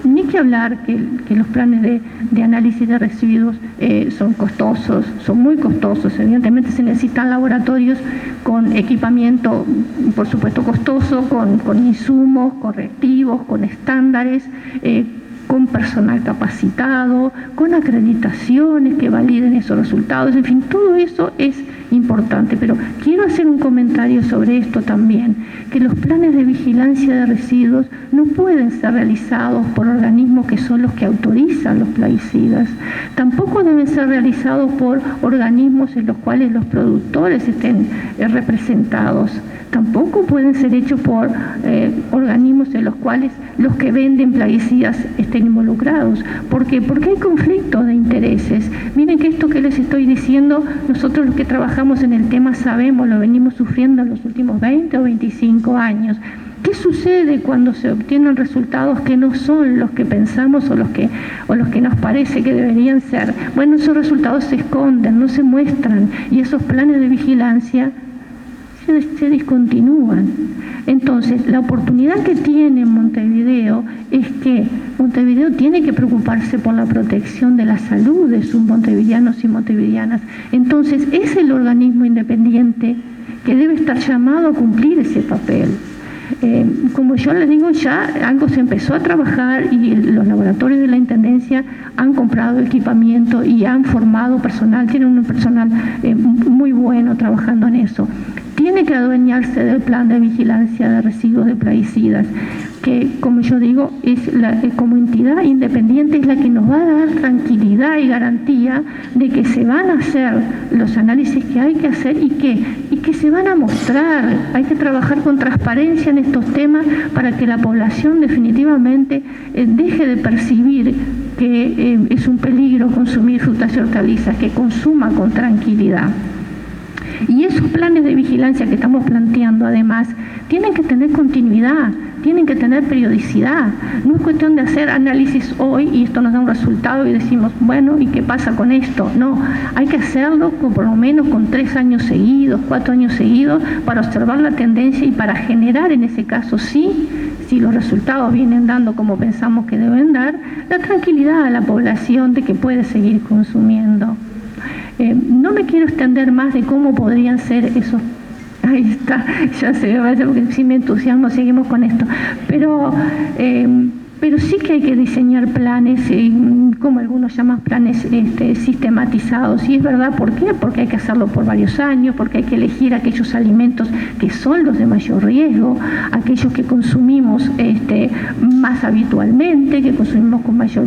Ni que hablar que los planes de análisis de residuos son costosos, son muy costosos. Evidentemente se necesitan laboratorios con equipamiento, por supuesto costoso, con insumos, con reactivos, con estándares, con personal capacitado, con acreditaciones que validen esos resultados. En fin, todo eso es importante, pero quiero hacer un comentario sobre esto también, que los planes de vigilancia de residuos no pueden ser realizados por organismos que son los que autorizan los plaguicidas, tampoco deben ser realizados por organismos en los cuales los productores estén representados, tampoco pueden ser hechos por organismos en los cuales los que venden plaguicidas estén involucrados. ¿Por qué? Porque hay conflictos de intereses. Miren que esto que les estoy diciendo, nosotros los que trabajamos en el tema sabemos, lo venimos sufriendo en los últimos 20 o 25 años. ¿Qué sucede cuando se obtienen resultados que no son los que pensamos o los que nos parece que deberían ser? Bueno, esos resultados se esconden, no se muestran, y esos planes de vigilancia se discontinúan. Entonces, la oportunidad que tiene Montevideo es que Montevideo tiene que preocuparse por la protección de la salud de sus montevideanos y montevideanas. Entonces, es el organismo independiente que debe estar llamado a cumplir ese papel. Como yo les digo, ya algo se empezó a trabajar y los laboratorios de la Intendencia han comprado equipamiento y han formado personal, tienen un personal muy bueno trabajando en eso. Tiene que adueñarse del plan de vigilancia de residuos de plaguicidas, que, como yo digo, como entidad independiente es la que nos va a dar tranquilidad y garantía de que se van a hacer los análisis que hay que hacer y que se van a mostrar. Hay que trabajar con transparencia en estos temas para que la población definitivamente deje de percibir que es un peligro consumir frutas y hortalizas, que consuma con tranquilidad. Y esos planes de vigilancia que estamos planteando, además, tienen que tener continuidad, tienen que tener periodicidad. No es cuestión de hacer análisis hoy y esto nos da un resultado y decimos, bueno, ¿y qué pasa con esto? No, hay que hacerlo por lo menos con 3 años seguidos, 4 años seguidos, para observar la tendencia y para generar en ese caso, si los resultados vienen dando como pensamos que deben dar, la tranquilidad a la población de que puede seguir consumiendo. No me quiero extender más de cómo podrían ser esos. Ahí está, ya se ve, porque si me entusiasmo seguimos con esto. Pero sí que hay que diseñar planes, como algunos llaman planes sistematizados. Y es verdad, ¿por qué? Porque hay que hacerlo por varios años, porque hay que elegir aquellos alimentos que son los de mayor riesgo, aquellos que consumimos más habitualmente, que consumimos con mayor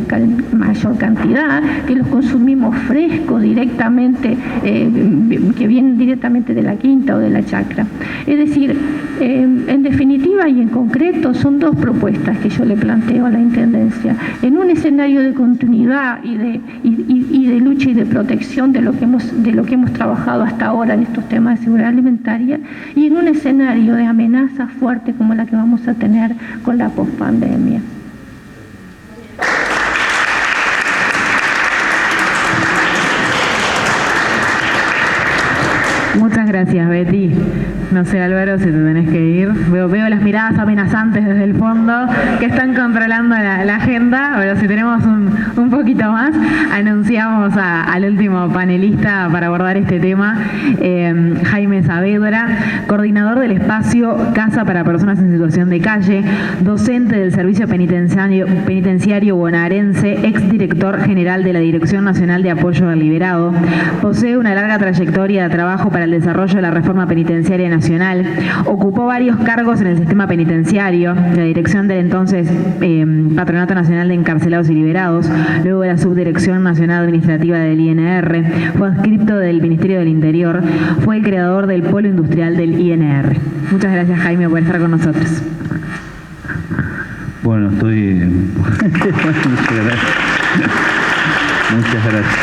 cantidad, que los consumimos frescos directamente, que vienen directamente de la quinta o de la chacra. Es decir, En definitiva y en concreto son dos propuestas que yo le planteo a la Intendencia. En un escenario de continuidad y de lucha y de protección de lo que hemos trabajado hasta ahora en estos temas de seguridad alimentaria, y en un escenario de amenaza fuerte como la que vamos a tener con la pospandemia. Muchas gracias, Betty. No sé, Álvaro, si te tenés que ir. Veo las miradas amenazantes desde el fondo que están controlando la agenda, pero si tenemos un poquito más, anunciamos al último panelista para abordar este tema, Jaime Saavedra, coordinador del espacio Casa para Personas en Situación de Calle, docente del Servicio Penitenciario Bonaerense, exdirector general de la Dirección Nacional de Apoyo al Liberado. Posee una larga trayectoria de trabajo para el desarrollo de la reforma penitenciaria nacional. Ocupó varios cargos en el sistema penitenciario, la dirección del entonces Patronato Nacional de Encarcelados y Liberados, luego de la Subdirección Nacional Administrativa del INR, fue adscripto del Ministerio del Interior, fue el creador del Polo Industrial del INR. Muchas gracias, Jaime, por estar con nosotros. Bueno, estoy... Muchas gracias.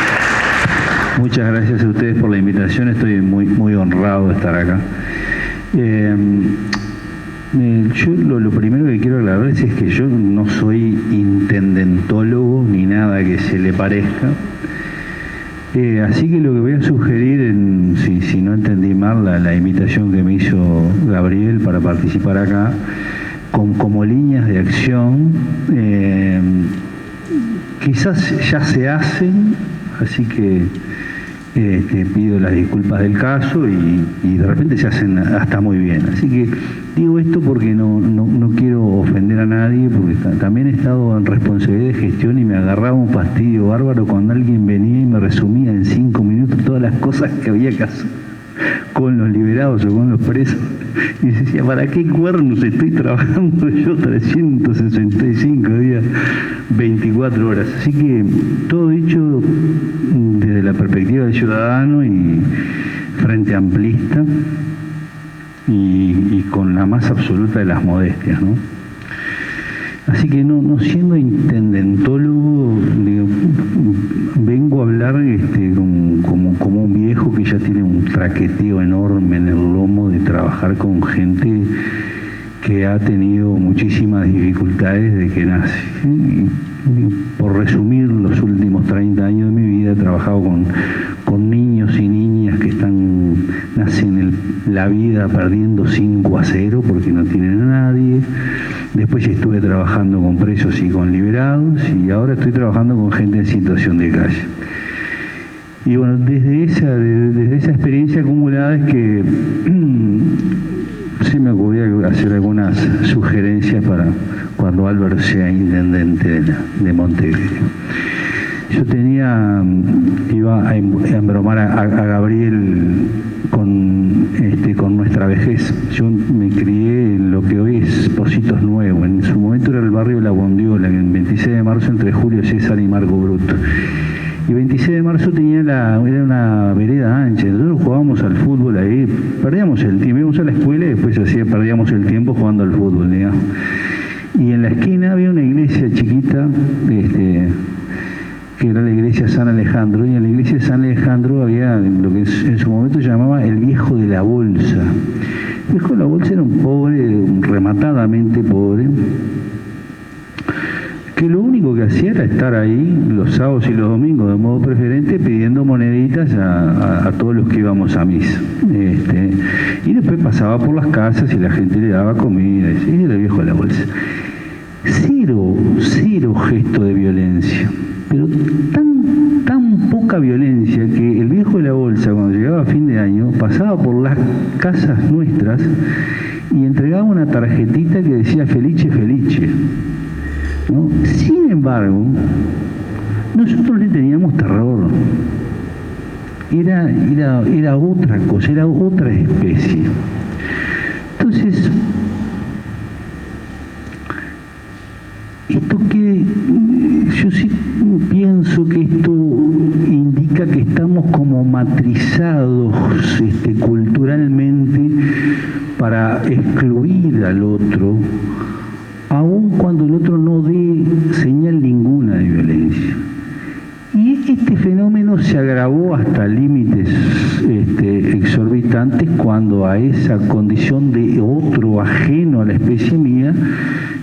Muchas gracias a ustedes por la invitación, estoy muy honrado de estar acá. Yo lo primero que quiero aclararles es que yo no soy intendentólogo ni nada que se le parezca. Así que lo que voy a sugerir, si no entendí mal la invitación que me hizo Gabriel para participar acá, como líneas de acción, quizás ya se hacen, así que pido las disculpas del caso y de repente se hacen hasta muy bien. Así que digo esto porque no quiero ofender a nadie, porque también he estado en responsabilidad de gestión y me agarraba un fastidio bárbaro cuando alguien venía y me resumía en 5 minutos todas las cosas que había que hacer con los liberados o con los presos. Y decía, ¿para qué cuernos estoy trabajando yo 365 días, 24 horas? Así que todo dicho desde la perspectiva del ciudadano y frente amplista y con la más absoluta de las modestias, ¿no? Así que no siendo intendentólogo, digo, vengo a hablar como un viejo que ya tiene un traqueteo enorme en el lomo de trabajar con gente que ha tenido muchísimas dificultades desde que nace. Y por resumir, los últimos 30 años de mi vida he trabajado con niños y niñas que nacen la vida perdiendo 5-0 porque no tienen a nadie. Después estuve trabajando con presos y con liberados y ahora estoy trabajando con gente en situación de calle. Y bueno, desde esa experiencia acumulada es que se me ocurrió hacer algunas sugerencias para cuando Álvaro sea intendente de Montevideo. Yo iba a embromar a Gabriel con nuestra vejez. Yo me crié en lo que hoy es Positos Nuevo. En su momento era el barrio La Bondiola, en 26 de marzo entre Julio César y Marco Bruto. Y 26 de marzo era una vereda ancha. Nosotros jugábamos al fútbol ahí, perdíamos el tiempo, íbamos a la escuela y después perdíamos el tiempo jugando al fútbol, digamos. Y en la esquina había una iglesia chiquita, que era la iglesia San Alejandro, y en la iglesia de San Alejandro había lo que en su momento se llamaba el viejo de la bolsa. El viejo de la bolsa era un pobre, rematadamente pobre, que lo único que hacía era estar ahí los sábados y los domingos de modo preferente pidiendo moneditas a todos los que íbamos a misa. Y después pasaba por las casas y la gente le daba comida, y era el viejo de la bolsa. Cero gesto de violencia, pero tan poca violencia que el viejo de la bolsa, cuando llegaba a fin de año, pasaba por las casas nuestras y entregaba una tarjetita que decía Felice Felice, ¿no? Sin embargo, nosotros le teníamos terror. Era otra cosa, era otra especie. Entonces, yo sí pienso que esto indica que estamos como matrizados culturalmente para excluir al otro, aun cuando el otro no dé señal ninguna de violencia. Y este fenómeno se agravó hasta límites exorbitantes cuando a esa condición de otro ajeno a la especie mía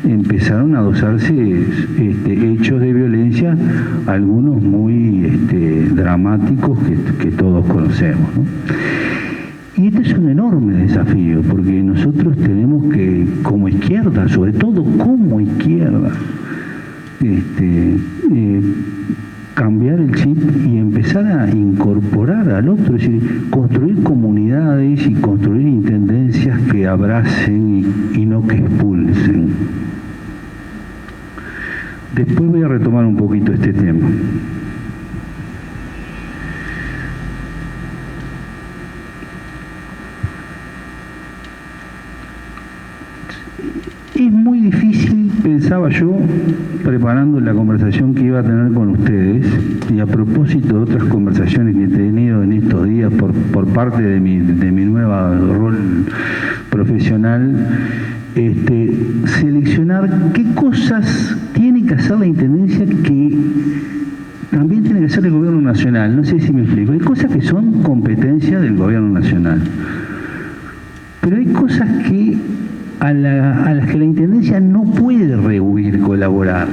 empezaron a adosarse hechos de violencia, algunos muy dramáticos que todos conocemos, ¿no? Y este es un enorme desafío, porque nosotros tenemos que, como izquierda, sobre todo como izquierda, cambiar el chip y empezar a incorporar al otro, es decir, construir comunidades y construir intendencias que abracen y no que expulsen. Después voy a retomar un poquito este tema. Es muy difícil, pensaba yo, preparando la conversación que iba a tener con ustedes, y a propósito de otras conversaciones que he tenido en estos días por parte de mi nueva rol profesional, seleccionar qué cosas tiene que hacer la Intendencia que también tiene que hacer el Gobierno Nacional. No sé si me explico. Hay cosas que son competencia del Gobierno Nacional, pero hay cosas que a las que la Intendencia no puede rehuir colaborar.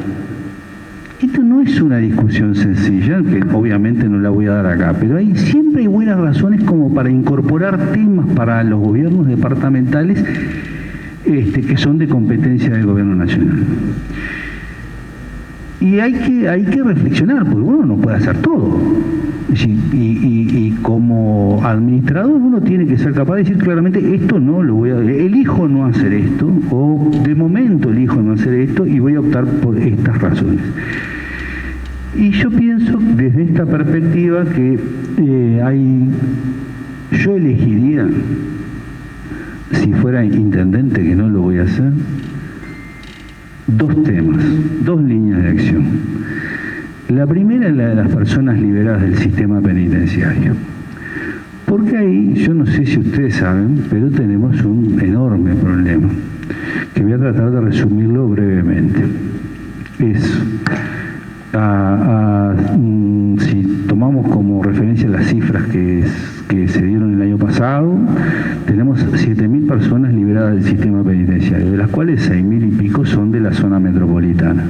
Esto no es una discusión sencilla, que obviamente no la voy a dar acá, pero siempre hay buenas razones como para incorporar temas para los gobiernos departamentales que son de competencia del Gobierno Nacional. Y hay que reflexionar, porque uno no puede hacer todo. Y como administrador uno tiene que ser capaz de decir claramente, esto no lo voy a... elijo no hacer esto, o de momento elijo no hacer esto y voy a optar por estas razones. Y yo pienso desde esta perspectiva que yo elegiría, si fuera intendente, que no lo voy a hacer, dos temas, dos líneas de acción. La primera es la de las personas liberadas del sistema penitenciario. Porque ahí, yo no sé si ustedes saben, pero tenemos un enorme problema, que voy a tratar de resumirlo brevemente. Si tomamos como referencia las cifras que se dieron el año pasado, tenemos 7.000 personas liberadas del sistema penitenciario, de las cuales 6.000 y pico son de la zona metropolitana.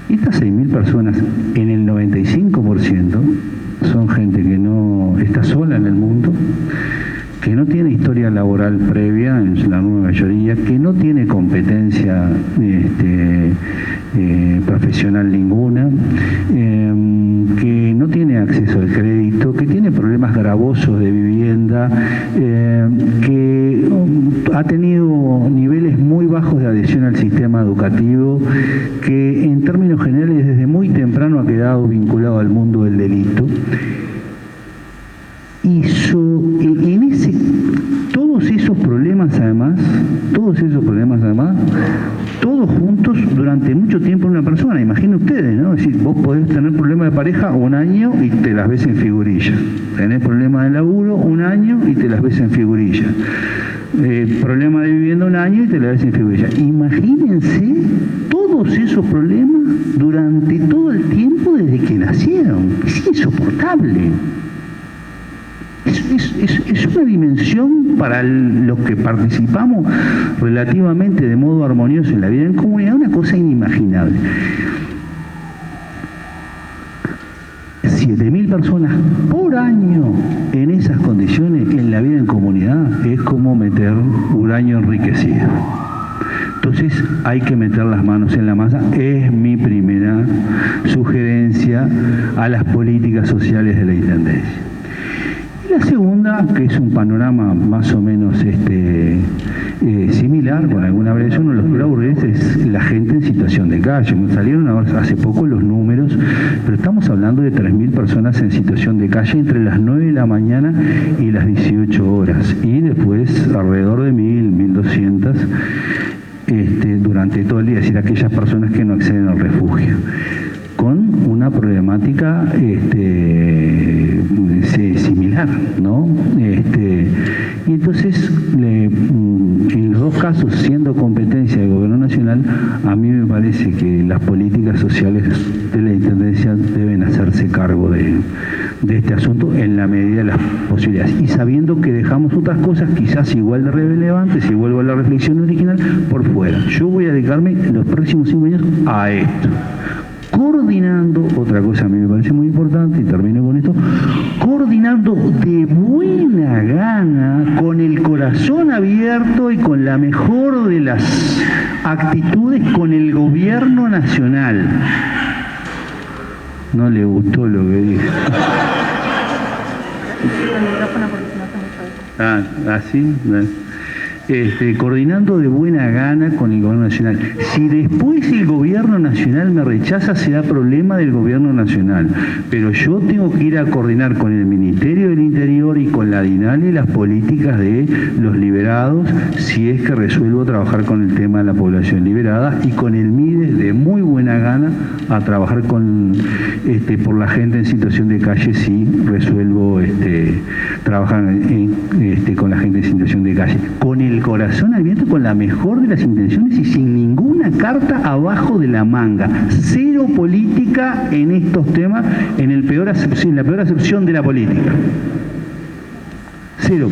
Estas 6.000 personas, en el 95%, son gente que no está sola en el mundo, que no tiene historia laboral previa, en la nueva mayoría, que no tiene competencia profesional ninguna, que no tiene acceso al crédito, que tiene problemas gravosos de vivienda, que ha tenido niveles muy bajos de adhesión al sistema educativo, que en términos generales desde muy temprano ha quedado vinculado al mundo del delito. Y todos esos problemas además, todos juntos durante mucho tiempo en una persona. Imaginen ustedes, ¿no? Es decir, vos podés tener problemas de pareja un año y te las ves en figurilla. Tenés problemas de laburo un año y te las ves en figurilla. Problema de vivienda un año y te las ves en figurilla. Imagínense todos esos problemas durante todo el tiempo desde que nacieron. Es insoportable. Es una dimensión para los que participamos relativamente de modo armonioso en la vida en comunidad, una cosa inimaginable. 7.000 personas por año en esas condiciones en la vida en comunidad es como meter uranio enriquecido. Entonces hay que meter las manos en la masa, es mi primera sugerencia a las políticas sociales de la Intendencia. La segunda, que es un panorama más o menos similar, con alguna variación, uno de los que aburre es la gente en situación de calle. Salieron hace poco los números, pero estamos hablando de 3.000 personas en situación de calle entre las 9 de la mañana y las 18 horas. Y después alrededor de 1.000, 1.200 durante todo el día, es decir, aquellas personas que no acceden al refugio, con una problemática similar, ¿no? Y entonces, en los dos casos, siendo competencia del gobierno nacional, a mí me parece que las políticas sociales de la Intendencia deben hacerse cargo de este asunto en la medida de las posibilidades. Y sabiendo que dejamos otras cosas quizás igual de relevantes, y vuelvo a la reflexión original, por fuera. Yo voy a dedicarme en los próximos 5 años a esto. Coordinando, otra cosa a mí me parece muy importante, y termino con esto, coordinando de buena gana, con el corazón abierto y con la mejor de las actitudes con el gobierno nacional. No le gustó lo que dije. ¿Así? Coordinando de buena gana con el gobierno nacional. Si después el gobierno nacional me rechaza, será problema del gobierno nacional. Pero yo tengo que ir a coordinar con el Ministerio del Interior y con la DINAL y las políticas de los liberados, si es que resuelvo trabajar con el tema de la población liberada, y con el MIDES de muy buena gana a trabajar con por la gente en situación de calle, si resuelvo trabajar con la gente en situación de calle. Con el corazón abierto, con la mejor de las intenciones y sin ninguna carta abajo de la manga. Cero política en estos temas, en la peor acepción de la política. Cero.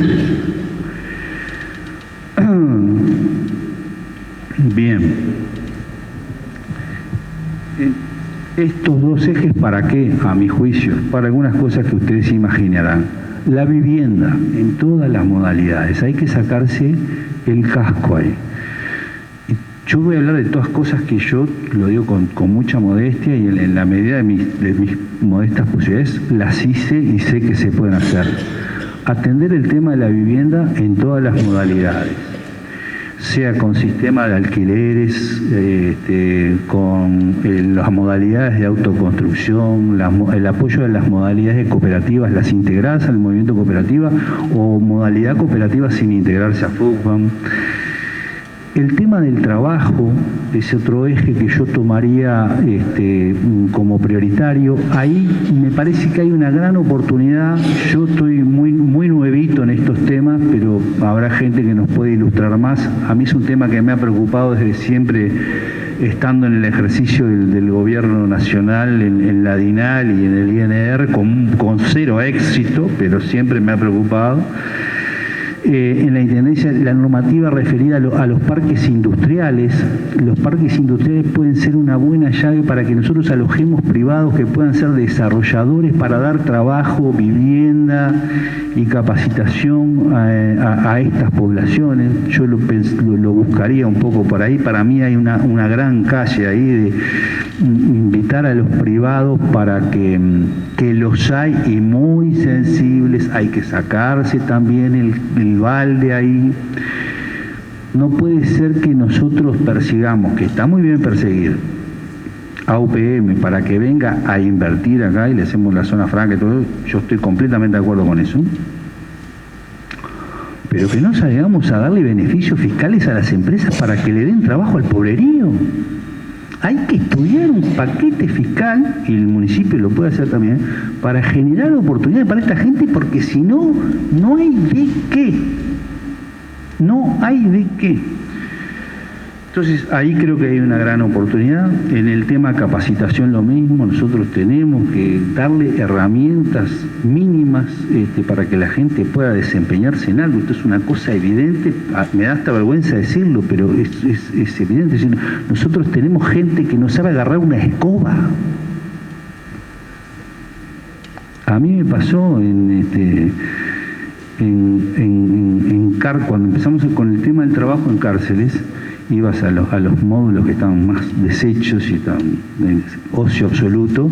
Bien. Estos dos ejes, ¿para qué? A mi juicio, para algunas cosas que ustedes se imaginarán. La vivienda, en todas las modalidades, hay que sacarse el casco ahí. Yo voy a hablar de todas cosas que yo, lo digo con mucha modestia y en la medida de mis modestas posibilidades, las hice y sé que se pueden hacer. Atender el tema de la vivienda en todas las modalidades, sea con sistema de alquileres, con las modalidades de autoconstrucción, el apoyo de las modalidades de cooperativas, las integradas al movimiento cooperativa, o modalidad cooperativa sin integrarse a FUCBAM. El tema del trabajo es otro eje que yo tomaría como prioritario. Ahí me parece que hay una gran oportunidad. Yo estoy muy nuevito en estos temas, pero habrá gente que nos puede ilustrar más. A mí es un tema que me ha preocupado desde siempre, estando en el ejercicio del gobierno nacional, en la DINAL y en el INR, con cero éxito, pero siempre me ha preocupado. En la Intendencia, la normativa referida a los parques industriales. Los parques industriales pueden ser una buena llave para que nosotros alojemos privados que puedan ser desarrolladores para dar trabajo, vivienda y capacitación a estas poblaciones. Yo lo buscaría un poco por ahí. Para mí hay una gran calle ahí de invitar a los privados, para que los hay y muy sensibles. Hay que sacarse también el balde ahí. No puede ser que nosotros persigamos, que está muy bien perseguir a UPM para que venga a invertir acá y le hacemos la zona franca y todo. Yo estoy completamente de acuerdo con eso, pero que no salgamos a darle beneficios fiscales a las empresas para que le den trabajo al pobrerío. Hay que estudiar un paquete fiscal, y el municipio lo puede hacer también, para generar oportunidades para esta gente, porque si no, no hay de qué. No hay de qué. Entonces, ahí creo que hay una gran oportunidad. En el tema capacitación lo mismo. Nosotros tenemos que darle herramientas mínimas para que la gente pueda desempeñarse en algo. Esto es una cosa evidente. Me da hasta vergüenza decirlo, pero es evidente. Nosotros tenemos gente que no sabe agarrar una escoba. A mí me pasó cuando empezamos con el tema del trabajo en cárceles. Ibas a los módulos que estaban más deshechos y estaban en ocio absoluto,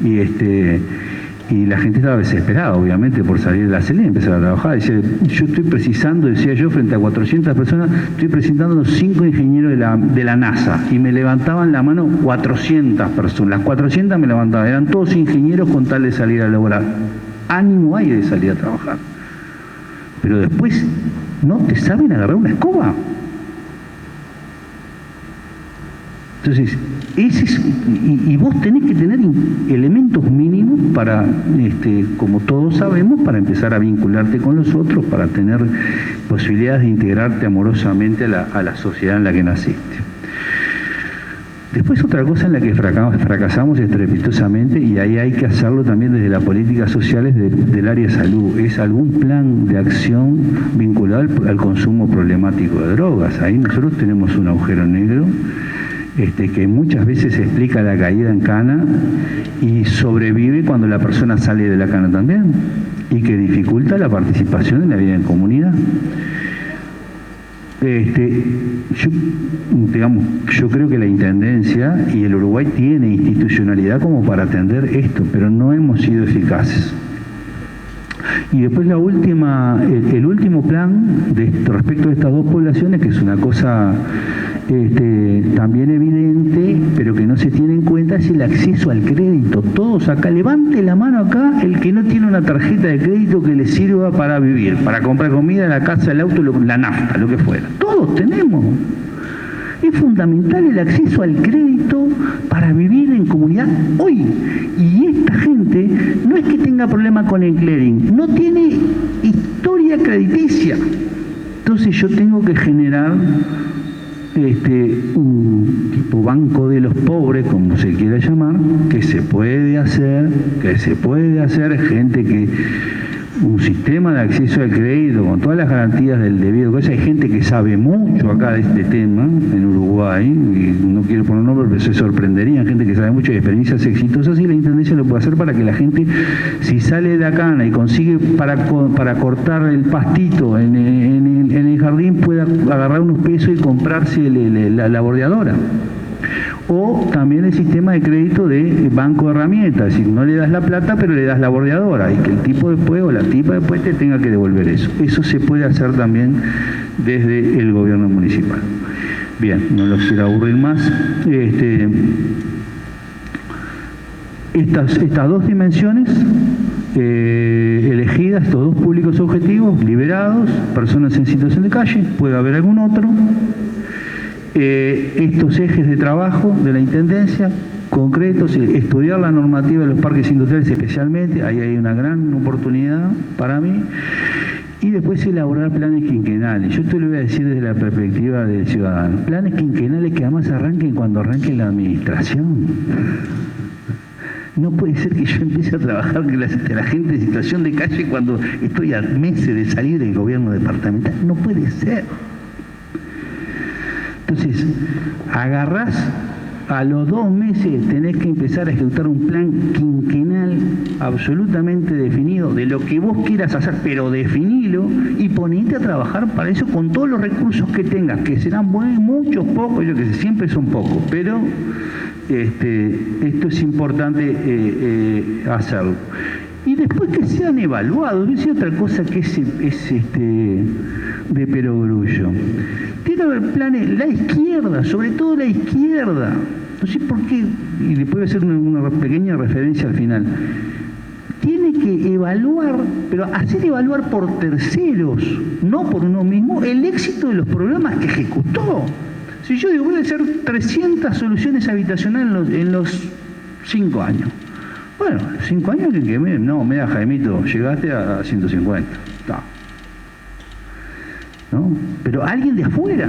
y la gente estaba desesperada, obviamente, por salir de la celda y empezar a trabajar. Decía, yo estoy precisando, decía yo, frente a 400 personas, estoy presentando 5 ingenieros de la NASA, y me levantaban la mano 400 personas. Las 400 me levantaban, eran todos ingenieros con tal de salir a laborar. Ánimo hay de salir a trabajar. Pero después no te saben agarrar una escoba. Entonces, y vos tenés que tener elementos mínimos para, como todos sabemos, para empezar a vincularte con los otros, para tener posibilidades de integrarte amorosamente a la sociedad en la que naciste. Después otra cosa en la que fracasamos estrepitosamente, y ahí hay que hacerlo también desde las políticas sociales del área de salud, es algún plan de acción vinculado al consumo problemático de drogas. Ahí nosotros tenemos un agujero negro que muchas veces explica la caída en cana y sobrevive cuando la persona sale de la cana también, y que dificulta la participación en la vida en comunidad. Yo creo que la Intendencia y el Uruguay tiene institucionalidad como para atender esto, pero no hemos sido eficaces. Y después el último plan respecto a estas dos poblaciones, que es una cosa también evidente, pero que no se tiene en cuenta, es el acceso al crédito. Todos acá, levante la mano acá el que no tiene una tarjeta de crédito que le sirva para vivir, para comprar comida, la casa, el auto, la nafta, lo que fuera. Todos tenemos. Es fundamental el acceso al crédito para vivir en comunidad hoy. Y esta gente no es que tenga problema con el clearing, no tiene historia crediticia. Entonces yo tengo que generar un tipo banco de los pobres, como se quiera llamar, que se puede hacer, gente que un sistema de acceso al crédito con todas las garantías del debido. Hay gente que sabe mucho acá de este tema en Uruguay, y no quiero poner nombre, pero se sorprendería, gente que sabe mucho de experiencias exitosas, y la Intendencia lo puede hacer para que la gente, si sale de la cana y consigue para cortar el pastito en el jardín, pueda agarrar unos pesos y comprarse la bordeadora. O también el sistema de crédito de banco de herramientas, es decir, no le das la plata pero le das la bordeadora, y que el tipo después o la tipa después te tenga que devolver eso. Eso se puede hacer también desde el gobierno municipal. Bien, no los quiero aburrir más. Estas dos dimensiones elegidas, estos dos públicos objetivos, liberados, personas en situación de calle, puede haber algún otro. Estos ejes de trabajo de la Intendencia, concretos, estudiar la normativa de los parques industriales especialmente, ahí hay una gran oportunidad para mí, y después elaborar planes quinquenales. Yo te lo voy a decir desde la perspectiva del ciudadano, planes quinquenales que además arranquen cuando arranque la administración. No puede ser que yo empiece a trabajar con la gente en situación de calle cuando estoy a meses de salir del gobierno departamental. No puede ser. Entonces, agarrás, a los 2 meses tenés que empezar a ejecutar un plan quinquenal absolutamente definido de lo que vos quieras hacer, pero definilo y ponete a trabajar para eso con todos los recursos que tengas, que serán muchos, pocos, yo que sé, siempre son pocos, pero esto es importante hacerlo. Y después que sean evaluados, no es otra cosa que es de perogrullo. Tiene que haber planes, la izquierda, sobre todo la izquierda, no sé por qué, y después voy a hacer una pequeña referencia al final, tiene que evaluar, pero hacer evaluar por terceros, no por uno mismo, el éxito de los programas que ejecutó. Si yo digo, voy a hacer 300 soluciones habitacionales en los 5 años. Bueno, 5 años que me da Jaimito, llegaste a 150. ¿No? Pero alguien de afuera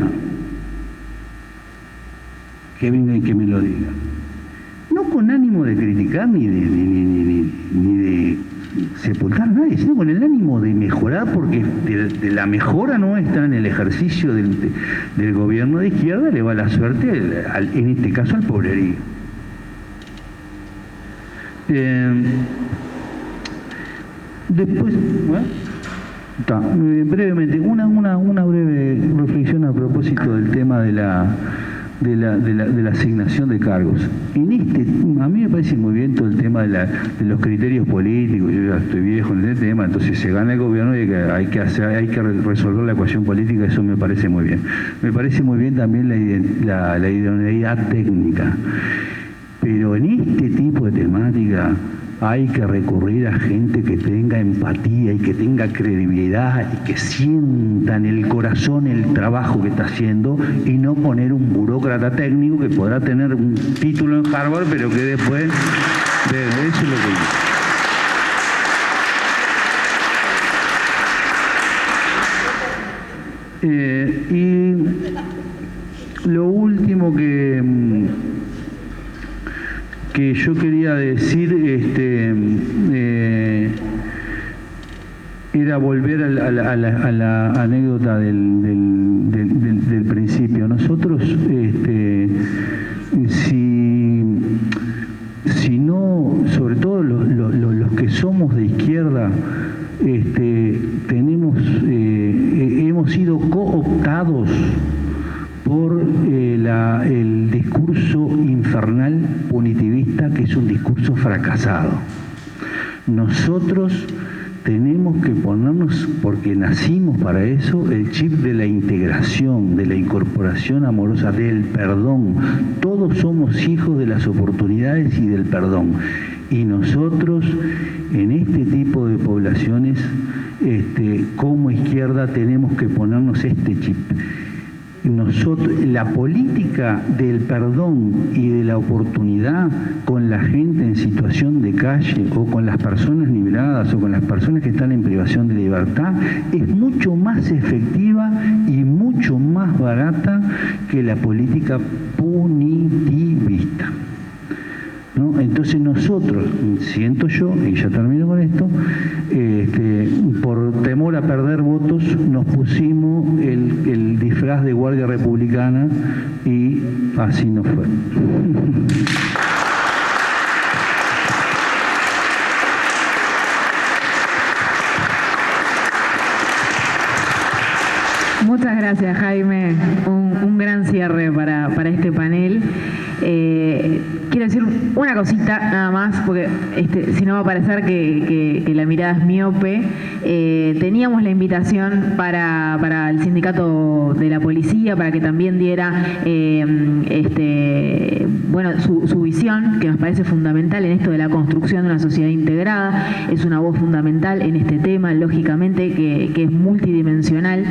que venga y que me lo diga. No con ánimo de criticar ni de sepultar a nadie, sino con el ánimo de mejorar, porque de la mejora nuestra en el ejercicio del gobierno de izquierda le va la suerte, en este caso, al pobrerío. Después, brevemente, una breve reflexión a propósito del tema de la asignación de cargos. A mí me parece muy bien todo el tema de los criterios políticos. Yo ya estoy viejo en este tema, entonces se gana el gobierno y hay que resolver la ecuación política, eso me parece muy bien. Me parece muy bien también la idoneidad técnica. Pero en este tipo de temática hay que recurrir a gente que tenga empatía y que tenga credibilidad y que sienta en el corazón el trabajo que está haciendo y no poner un burócrata técnico que podrá tener un título en Harvard, pero que después... Eso es lo que digo. Y lo último que yo quería decir era volver a la anécdota del principio. Nosotros, si no, sobre todo los que somos de izquierda, hemos sido cooptados por el discurso infernal punitivista, que es un discurso fracasado. Nosotros tenemos que ponernos, porque nacimos para eso, el chip de la integración, de la incorporación amorosa, del perdón. Todos somos hijos de las oportunidades y del perdón. Y nosotros, en este tipo de poblaciones, como izquierda, tenemos que ponernos este chip. La política del perdón y de la oportunidad con la gente en situación de calle o con las personas liberadas o con las personas que están en privación de libertad es mucho más efectiva y mucho más barata que la política punitivista, ¿no? Entonces nosotros, siento yo, y ya termino con esto, por temor a perder votos, nos pusimos el disfraz de guardia republicana y así nos fue. Muchas gracias, Jaime. Un gran cierre para este panel. Quiero decir una cosita nada más, porque si no va a parecer que la mirada es miope. Teníamos la invitación para el sindicato de la policía, para que también diera su visión, que nos parece fundamental en esto de la construcción de una sociedad integrada. Es una voz fundamental en este tema, lógicamente, que es multidimensional.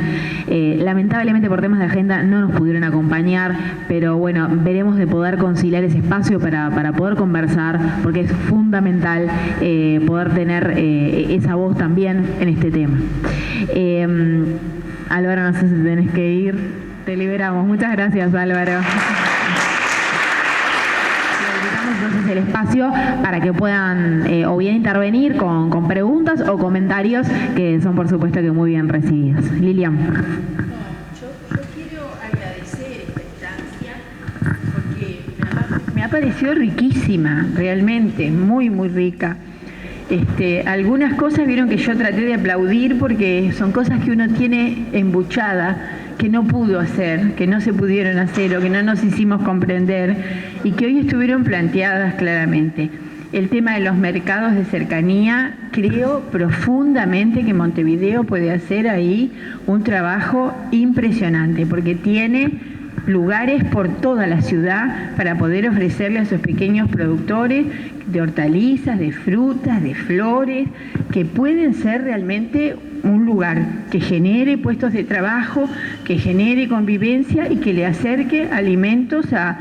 Lamentablemente por temas de agenda no nos pudieron acompañar, pero bueno, veremos de poder conciliar ese espacio para poder conversar, porque es fundamental poder tener esa voz también en este tema. Álvaro, no sé si tenés que ir, te liberamos. Muchas gracias, Álvaro. Entonces el espacio para que puedan o bien intervenir con preguntas o comentarios que son por supuesto que muy bien recibidos. Lilian. Yo quiero agradecer esta instancia porque me ha parecido riquísima, realmente, muy rica. Algunas cosas vieron que yo traté de aplaudir porque son cosas que uno tiene embuchada, que no pudo hacer, que no se pudieron hacer o que no nos hicimos comprender y que hoy estuvieron planteadas claramente. El tema de los mercados de cercanía, creo profundamente que Montevideo puede hacer ahí un trabajo impresionante, porque tiene lugares por toda la ciudad para poder ofrecerle a sus pequeños productores de hortalizas, de frutas, de flores, que pueden ser realmente un lugar que genere puestos de trabajo, que genere convivencia y que le acerque alimentos a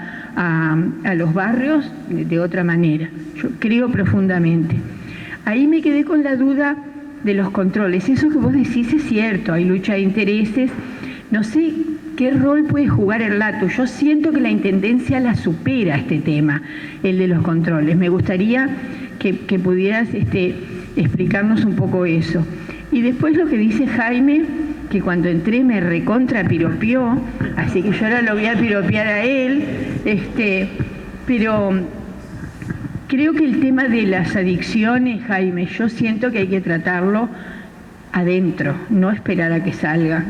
los barrios de otra manera. Yo creo profundamente. Ahí me quedé con la duda de los controles. Eso que vos decís es cierto, hay lucha de intereses. No sé qué rol puede jugar el LATU. Yo siento que la Intendencia la supera este tema, el de los controles. Me gustaría que pudieras explicarnos un poco eso. Y después lo que dice Jaime, que cuando entré me recontra piropió, así que yo ahora lo voy a piropear a él, pero creo que el tema de las adicciones, Jaime, yo siento que hay que tratarlo adentro, no esperar a que salga.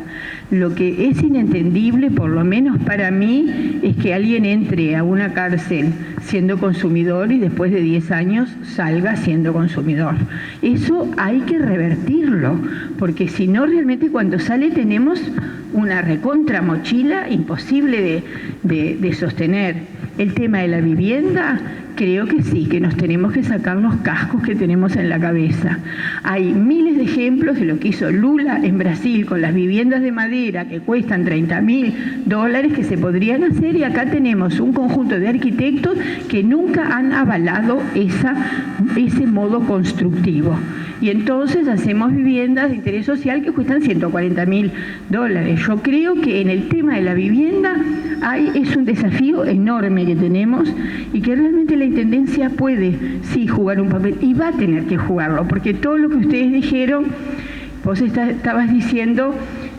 Lo que es inentendible, por lo menos para mí, es que alguien entre a una cárcel siendo consumidor y después de 10 años salga siendo consumidor. Eso hay que revertirlo, porque si no, realmente cuando sale tenemos una recontra mochila imposible de sostener. El tema de la vivienda, creo que sí, que nos tenemos que sacar los cascos que tenemos en la cabeza. Hay miles de ejemplos de lo que hizo Lula en Brasil con las viviendas de madera que cuestan $30.000 que se podrían hacer, y acá tenemos un conjunto de arquitectos que nunca han avalado ese modo constructivo. Y entonces hacemos viviendas de interés social que cuestan $140.000. Yo creo que en el tema de la vivienda es un desafío enorme que tenemos y que realmente la Intendencia puede, sí, jugar un papel y va a tener que jugarlo, porque todo lo que ustedes dijeron, vos estabas diciendo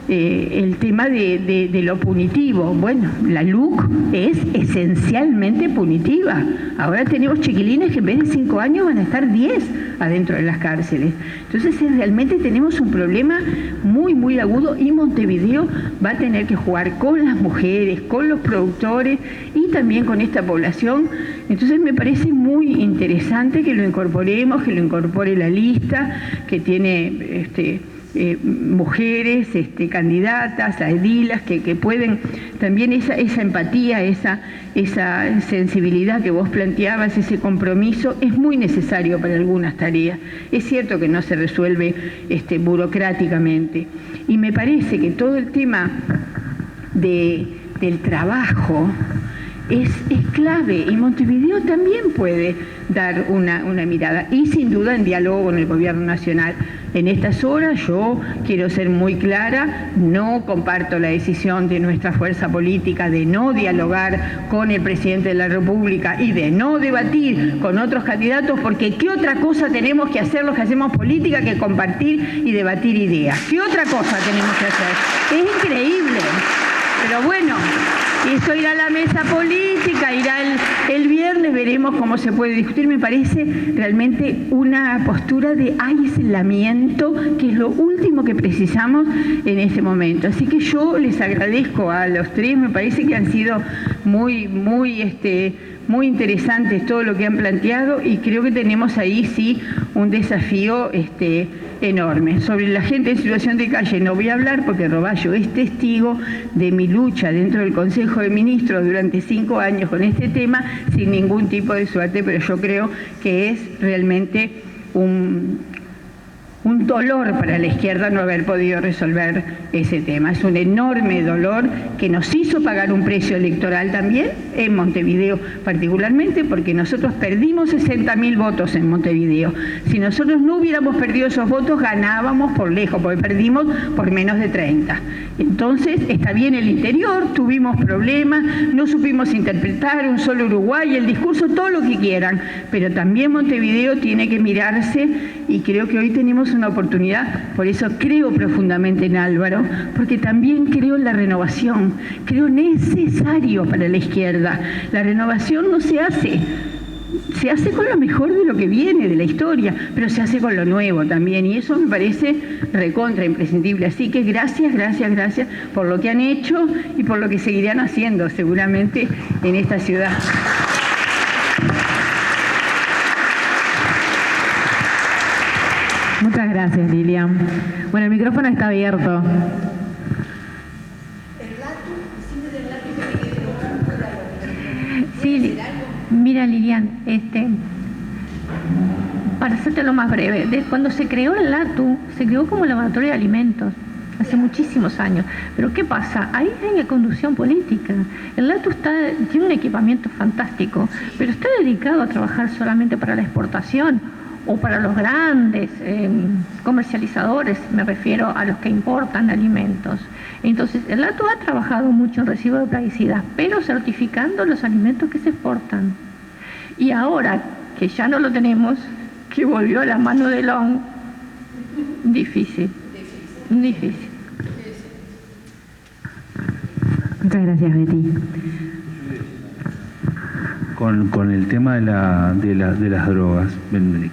el tema de lo punitivo. Bueno, la LUC es esencialmente punitiva. Ahora tenemos chiquilines que en vez de 5 años van a estar 10 adentro de las cárceles. Entonces realmente tenemos un problema muy, muy agudo, y Montevideo va a tener que jugar con las mujeres, con los productores y también con esta población. Entonces me parece muy interesante que lo incorporemos, que lo incorpore la lista, que tiene mujeres candidatas a edilas que pueden también esa empatía, esa sensibilidad que vos planteabas, ese compromiso es muy necesario para algunas tareas. Es cierto que no se resuelve burocráticamente, y me parece que todo el tema del trabajo es clave, y Montevideo también puede dar una mirada, y sin duda en diálogo con el gobierno nacional. En estas horas yo quiero ser muy clara, no comparto la decisión de nuestra fuerza política de no dialogar con el presidente de la República y de no debatir con otros candidatos, porque ¿qué otra cosa tenemos que hacer los que hacemos política que compartir y debatir ideas? ¿Qué otra cosa tenemos que hacer? Es increíble, pero bueno, eso irá a la mesa política, irá el viernes, veremos cómo se puede discutir. Me parece realmente una postura de aislamiento, que es lo último que precisamos en este momento. Así que yo les agradezco a los tres, me parece que han sido muy interesantes todo lo que han planteado, y creo que tenemos ahí sí un desafío enorme. Sobre la gente en situación de calle no voy a hablar, porque Roballo es testigo de mi lucha dentro del Consejo de Ministros durante 5 años con este tema, sin ningún tipo de suerte, pero yo creo que es realmente un dolor para la izquierda no haber podido resolver ese tema. Es un enorme dolor que nos hizo pagar un precio electoral también, en Montevideo particularmente, porque nosotros perdimos 60.000 votos en Montevideo. Si nosotros no hubiéramos perdido esos votos, ganábamos por lejos, porque perdimos por menos de 30. Entonces, está bien el interior, tuvimos problemas, no supimos interpretar, un solo Uruguay, el discurso, todo lo que quieran, pero también Montevideo tiene que mirarse, y creo que hoy tenemos una oportunidad. Por eso creo profundamente en Álvaro, porque también creo en la renovación, creo necesario para la izquierda. La renovación no se hace con lo mejor de lo que viene de la historia, pero se hace con lo nuevo también, y eso me parece recontra imprescindible. Así que gracias por lo que han hecho y por lo que seguirán haciendo seguramente en esta ciudad. Muchas gracias, Lilian. Bueno, el micrófono está abierto. Sí, mira, Lilian, para hacerte lo más breve, cuando se creó el LATU, se creó como laboratorio de alimentos, hace muchísimos años. Pero ¿qué pasa? Ahí hay una conducción política. El LATU tiene un equipamiento fantástico, pero está dedicado a trabajar solamente para la exportación o para los grandes comercializadores, me refiero a los que importan alimentos. Entonces, el LATU ha trabajado mucho en recibo de plaguicidas, pero certificando los alimentos que se exportan. Y ahora que ya no lo tenemos, que volvió a la mano de Long, difícil. Muchas gracias, Betty. Con el tema de las drogas,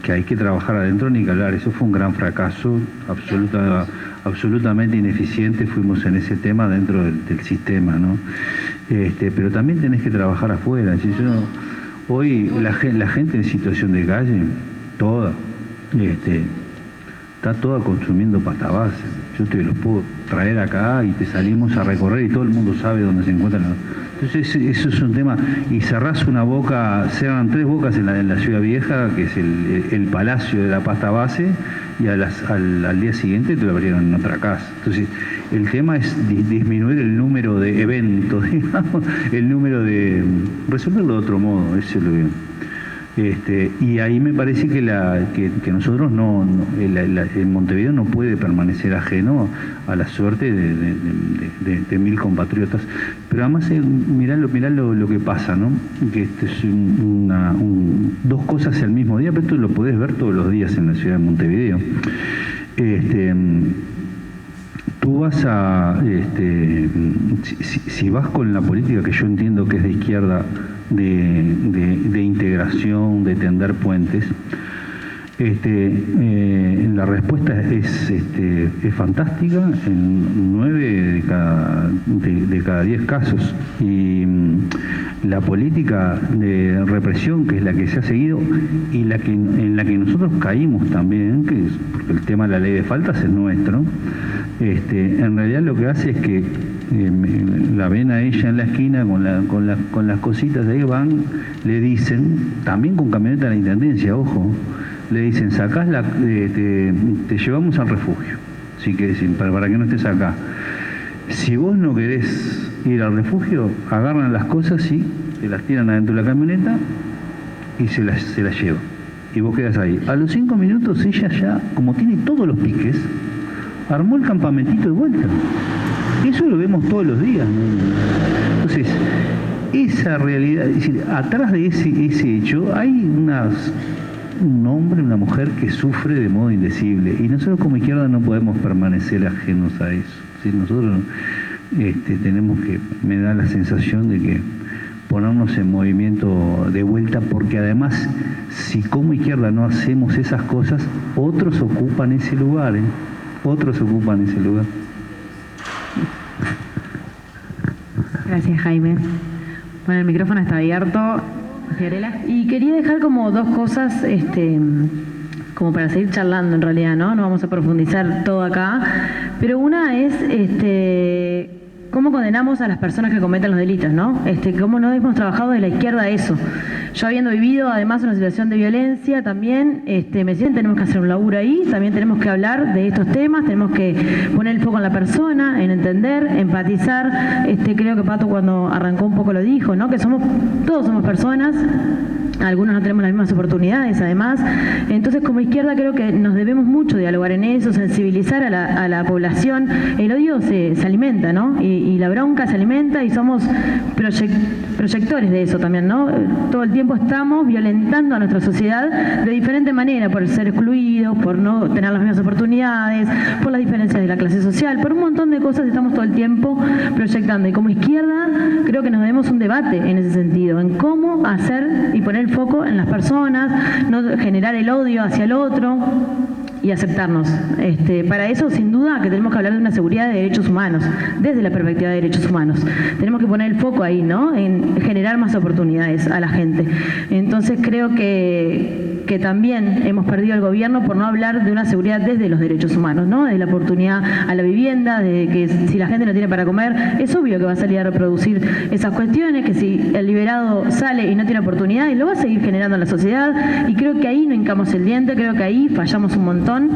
que hay que trabajar adentro, ni que hablar. Eso fue un gran fracaso, absolutamente ineficiente fuimos en ese tema dentro del sistema, ¿no? Pero también tenés que trabajar afuera. Hoy la gente en situación de calle, toda, está toda consumiendo pasta base. Yo te los puedo traer acá y te salimos a recorrer y todo el mundo sabe dónde se encuentran Entonces eso es un tema, y cerrás una boca, cerran 3 bocas en la Ciudad Vieja, que es el Palacio de la Pasta Base, y al día siguiente te lo abrieron en otra casa. Entonces el tema es disminuir el número de eventos, digamos, el número de... resolverlo de otro modo, eso es lo que... y ahí me parece que nosotros el Montevideo no puede permanecer ajeno a la suerte de 1000 compatriotas. Pero además mirá lo que pasa, ¿no? Que esto es dos cosas al mismo día, pero esto lo podés ver todos los días en la ciudad de Montevideo. Tú vas a... si vas con la política que yo entiendo que es de izquierda, de integración, de tender puentes, la respuesta es fantástica en 9 de cada 10 casos. Y la política de represión, que es la que se ha seguido y en la que nosotros caímos también, porque el tema de la ley de faltas es nuestro, en realidad lo que hace es que la ven a ella en la esquina con las cositas, ahí van, le dicen, también con camioneta de la intendencia, ojo, le dicen, sacás te llevamos al refugio, si querés, para que no estés acá. Si vos no querés ir al refugio, agarran las cosas y te las tiran adentro de la camioneta y se las llevan. Y vos quedás ahí. A los 5 minutos ella ya, como tiene todos los piques, armó el campamentito de vuelta. Eso lo vemos todos los días, ¿no? Entonces, esa realidad, es decir, atrás de ese hecho hay un hombre, una mujer que sufre de modo indecible, y nosotros como izquierda no podemos permanecer ajenos a eso. ¿Sí? Nosotros tenemos que, me da la sensación de que ponernos en movimiento de vuelta, porque además, si como izquierda no hacemos esas cosas, otros ocupan ese lugar, ¿eh? Otros ocupan ese lugar. Gracias, Jaime. Bueno, el micrófono está abierto. Fiorella. Y quería dejar como 2 cosas, como para seguir charlando en realidad, ¿no? No vamos a profundizar todo acá, pero una es, cómo condenamos a las personas que cometen los delitos, ¿no? Cómo no hemos trabajado de la izquierda eso. Yo habiendo vivido además una situación de violencia también, me siento tenemos que hacer un laburo ahí, también tenemos que hablar de estos temas, tenemos que poner el foco en la persona, en entender, empatizar. Creo que Pato cuando arrancó un poco lo dijo, ¿no? Que todos somos personas. Algunos no tenemos las mismas oportunidades, además. Entonces, como izquierda, creo que nos debemos mucho dialogar en eso, sensibilizar a la población. El odio se alimenta, ¿no? Y la bronca se alimenta y somos proyectores de eso también, ¿no? Todo el tiempo estamos violentando a nuestra sociedad de diferente manera, por ser excluidos, por no tener las mismas oportunidades, por las diferencias de la clase social, por un montón de cosas estamos todo el tiempo proyectando. Y como izquierda, creo que nos debemos un debate en ese sentido, en cómo hacer y poner foco en las personas, no generar el odio hacia el otro y aceptarnos. Para eso, sin duda, que tenemos que hablar de una seguridad de derechos humanos, desde la perspectiva de derechos humanos. Tenemos que poner el foco ahí, ¿no? En generar más oportunidades a la gente. Entonces, creo que también hemos perdido el gobierno por no hablar de una seguridad desde los derechos humanos, ¿no? De la oportunidad a la vivienda, de que si la gente no tiene para comer, es obvio que va a salir a reproducir esas cuestiones, que si el liberado sale y no tiene oportunidades, lo va a seguir generando en la sociedad, y creo que ahí no hincamos el diente, creo que ahí fallamos un montón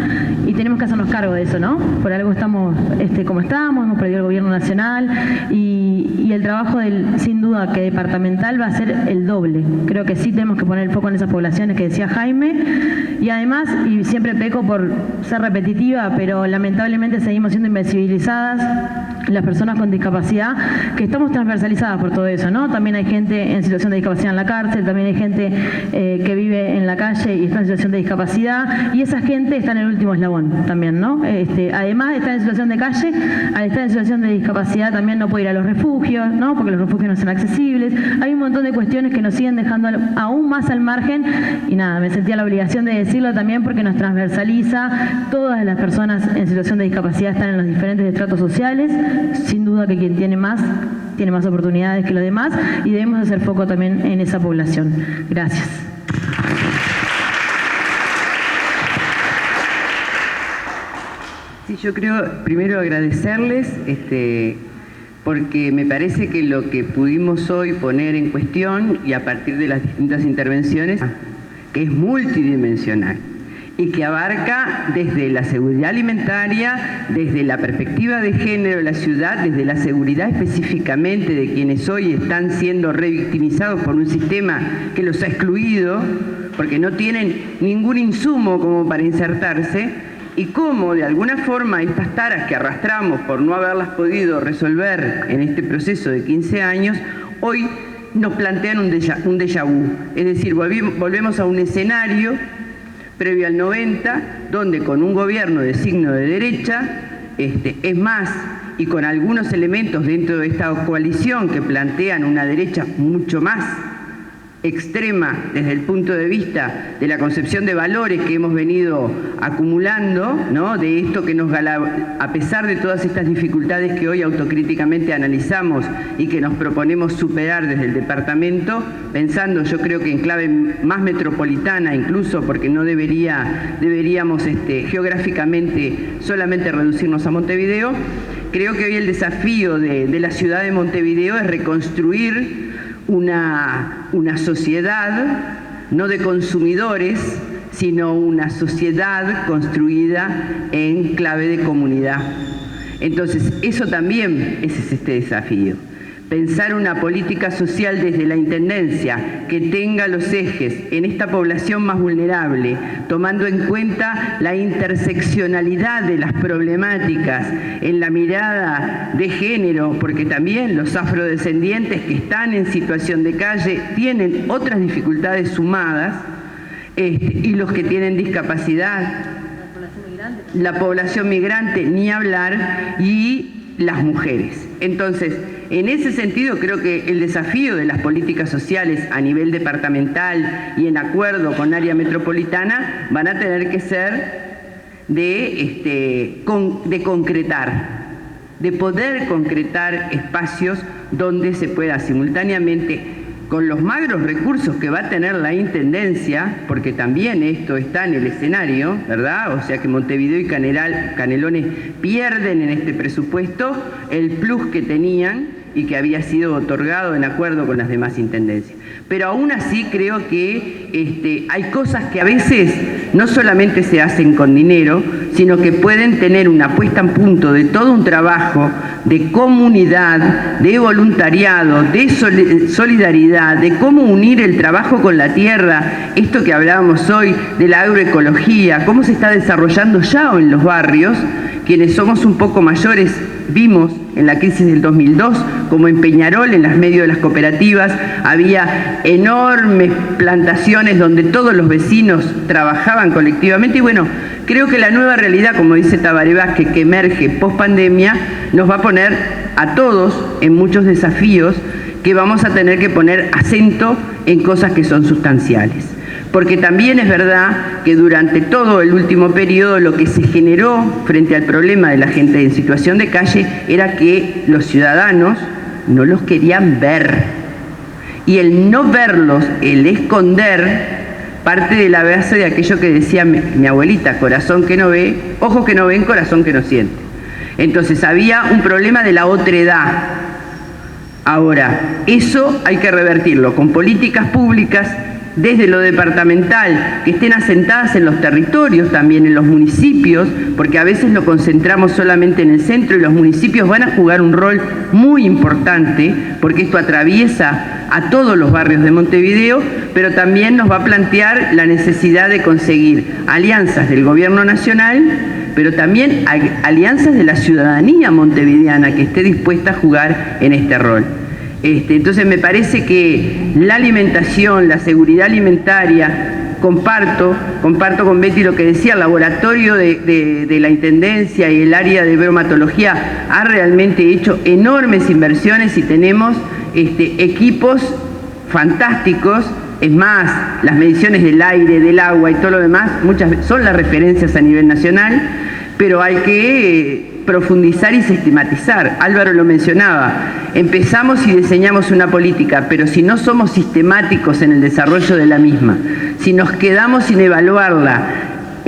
y tenemos que hacernos cargo de eso, ¿no? Por algo estamos como estamos, hemos perdido el gobierno nacional y el trabajo sin duda que departamental va a ser el doble. Creo que sí tenemos que poner el foco en esas poblaciones que decía Jaime, y además, y siempre peco por ser repetitiva, pero lamentablemente seguimos siendo invisibilizadas las personas con discapacidad, que estamos transversalizadas por todo eso, ¿no? También hay gente en situación de discapacidad en la cárcel, también hay gente que vive en la calle y está en situación de discapacidad, y esa gente está en el último eslabón también, ¿no? Además de estar en situación de calle, al estar en situación de discapacidad también no puede ir a los refugios, ¿no? Porque los refugios no son accesibles. Hay un montón de cuestiones que nos siguen dejando aún más al margen, y nada, me sentía la obligación de decirlo también porque nos transversaliza. Todas las personas en situación de discapacidad están en los diferentes estratos sociales, sin duda que quien tiene más oportunidades que los demás, y debemos hacer foco también en esa población. Gracias. Sí, yo creo primero agradecerles porque me parece que lo que pudimos hoy poner en cuestión, y a partir de las distintas intervenciones, que es multidimensional y que abarca desde la seguridad alimentaria, desde la perspectiva de género de la ciudad, desde la seguridad específicamente de quienes hoy están siendo revictimizados por un sistema que los ha excluido, porque no tienen ningún insumo como para insertarse, y cómo de alguna forma estas taras que arrastramos por no haberlas podido resolver en este proceso de 15 años, hoy nos plantean un déjà vu. Es decir, volvemos a un escenario previo al 90, donde con un gobierno de signo de derecha, es más, y con algunos elementos dentro de esta coalición que plantean una derecha mucho más extrema desde el punto de vista de la concepción de valores que hemos venido acumulando, ¿no? De esto que a pesar de todas estas dificultades que hoy autocríticamente analizamos y que nos proponemos superar desde el departamento, pensando yo creo que en clave más metropolitana incluso, porque no deberíamos geográficamente solamente reducirnos a Montevideo. Creo que hoy el desafío de la ciudad de Montevideo es reconstruir una sociedad no de consumidores, sino una sociedad construida en clave de comunidad. Entonces, eso también es este desafío. Pensar una política social desde la Intendencia que tenga los ejes en esta población más vulnerable, tomando en cuenta la interseccionalidad de las problemáticas en la mirada de género, porque también los afrodescendientes que están en situación de calle tienen otras dificultades sumadas, y los que tienen discapacidad, la población migrante, ni hablar, y las mujeres. Entonces, en ese sentido, creo que el desafío de las políticas sociales a nivel departamental y en acuerdo con área metropolitana van a tener que ser de concretar, de poder concretar espacios donde se pueda simultáneamente, con los magros recursos que va a tener la Intendencia, porque también esto está en el escenario, ¿verdad? O sea que Montevideo y Canelones pierden en este presupuesto el plus que tenían y que había sido otorgado en acuerdo con las demás intendencias. Pero aún así creo que hay cosas que a veces no solamente se hacen con dinero, sino que pueden tener una puesta en punto de todo un trabajo de comunidad, de voluntariado, de solidaridad, de cómo unir el trabajo con la tierra, esto que hablábamos hoy de la agroecología, cómo se está desarrollando ya en los barrios. Quienes somos un poco mayores vimos en la crisis del 2002 como en Peñarol, en las medios de las cooperativas, había enormes plantaciones donde todos los vecinos trabajaban colectivamente. Y bueno, creo que la nueva realidad, como dice Tabaré Vázquez, que emerge post pandemia, nos va a poner a todos en muchos desafíos que vamos a tener que poner acento en cosas que son sustanciales. Porque también es verdad que durante todo el último periodo lo que se generó frente al problema de la gente en situación de calle era que los ciudadanos no los querían ver. Y el no verlos, el esconder, parte de la base de aquello que decía mi abuelita, corazón que no ve, ojos que no ven, corazón que no siente. Entonces había un problema de la otredad. Ahora, eso hay que revertirlo con políticas públicas desde lo departamental, que estén asentadas en los territorios, también en los municipios, porque a veces lo concentramos solamente en el centro y los municipios van a jugar un rol muy importante, porque esto atraviesa a todos los barrios de Montevideo, pero también nos va a plantear la necesidad de conseguir alianzas del gobierno nacional, pero también alianzas de la ciudadanía montevideana que esté dispuesta a jugar en este rol. Entonces me parece que la alimentación, la seguridad alimentaria, comparto con Betty lo que decía, el laboratorio de la Intendencia y el área de bromatología ha realmente hecho enormes inversiones y tenemos equipos fantásticos. Es más, las mediciones del aire, del agua y todo lo demás, muchas son las referencias a nivel nacional, pero hay que profundizar y sistematizar. Álvaro lo mencionaba, empezamos y diseñamos una política, pero si no somos sistemáticos en el desarrollo de la misma, si nos quedamos sin evaluarla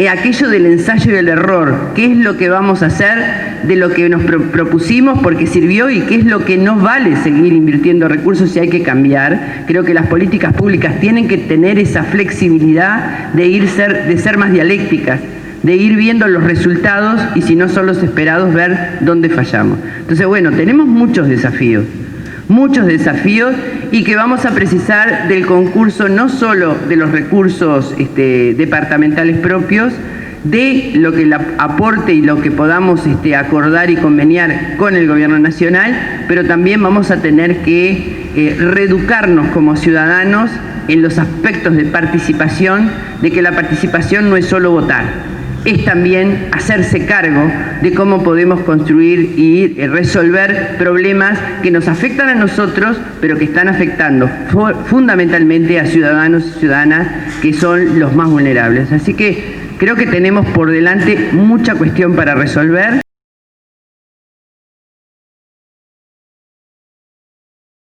aquello del ensayo y el error, qué es lo que vamos a hacer de lo que nos propusimos porque sirvió y qué es lo que no vale seguir invirtiendo recursos y hay que cambiar. Creo que las políticas públicas tienen que tener esa flexibilidad de ser más dialécticas, de ir viendo los resultados y si no son los esperados, ver dónde fallamos. Entonces, bueno, tenemos muchos desafíos y que vamos a precisar del concurso no solo de los recursos departamentales propios, de lo que el aporte y lo que podamos acordar y conveniar con el Gobierno Nacional, pero también vamos a tener que reeducarnos como ciudadanos en los aspectos de participación, de que la participación no es solo votar, es también hacerse cargo de cómo podemos construir y resolver problemas que nos afectan a nosotros, pero que están afectando fundamentalmente a ciudadanos y ciudadanas que son los más vulnerables. Así que creo que tenemos por delante mucha cuestión para resolver.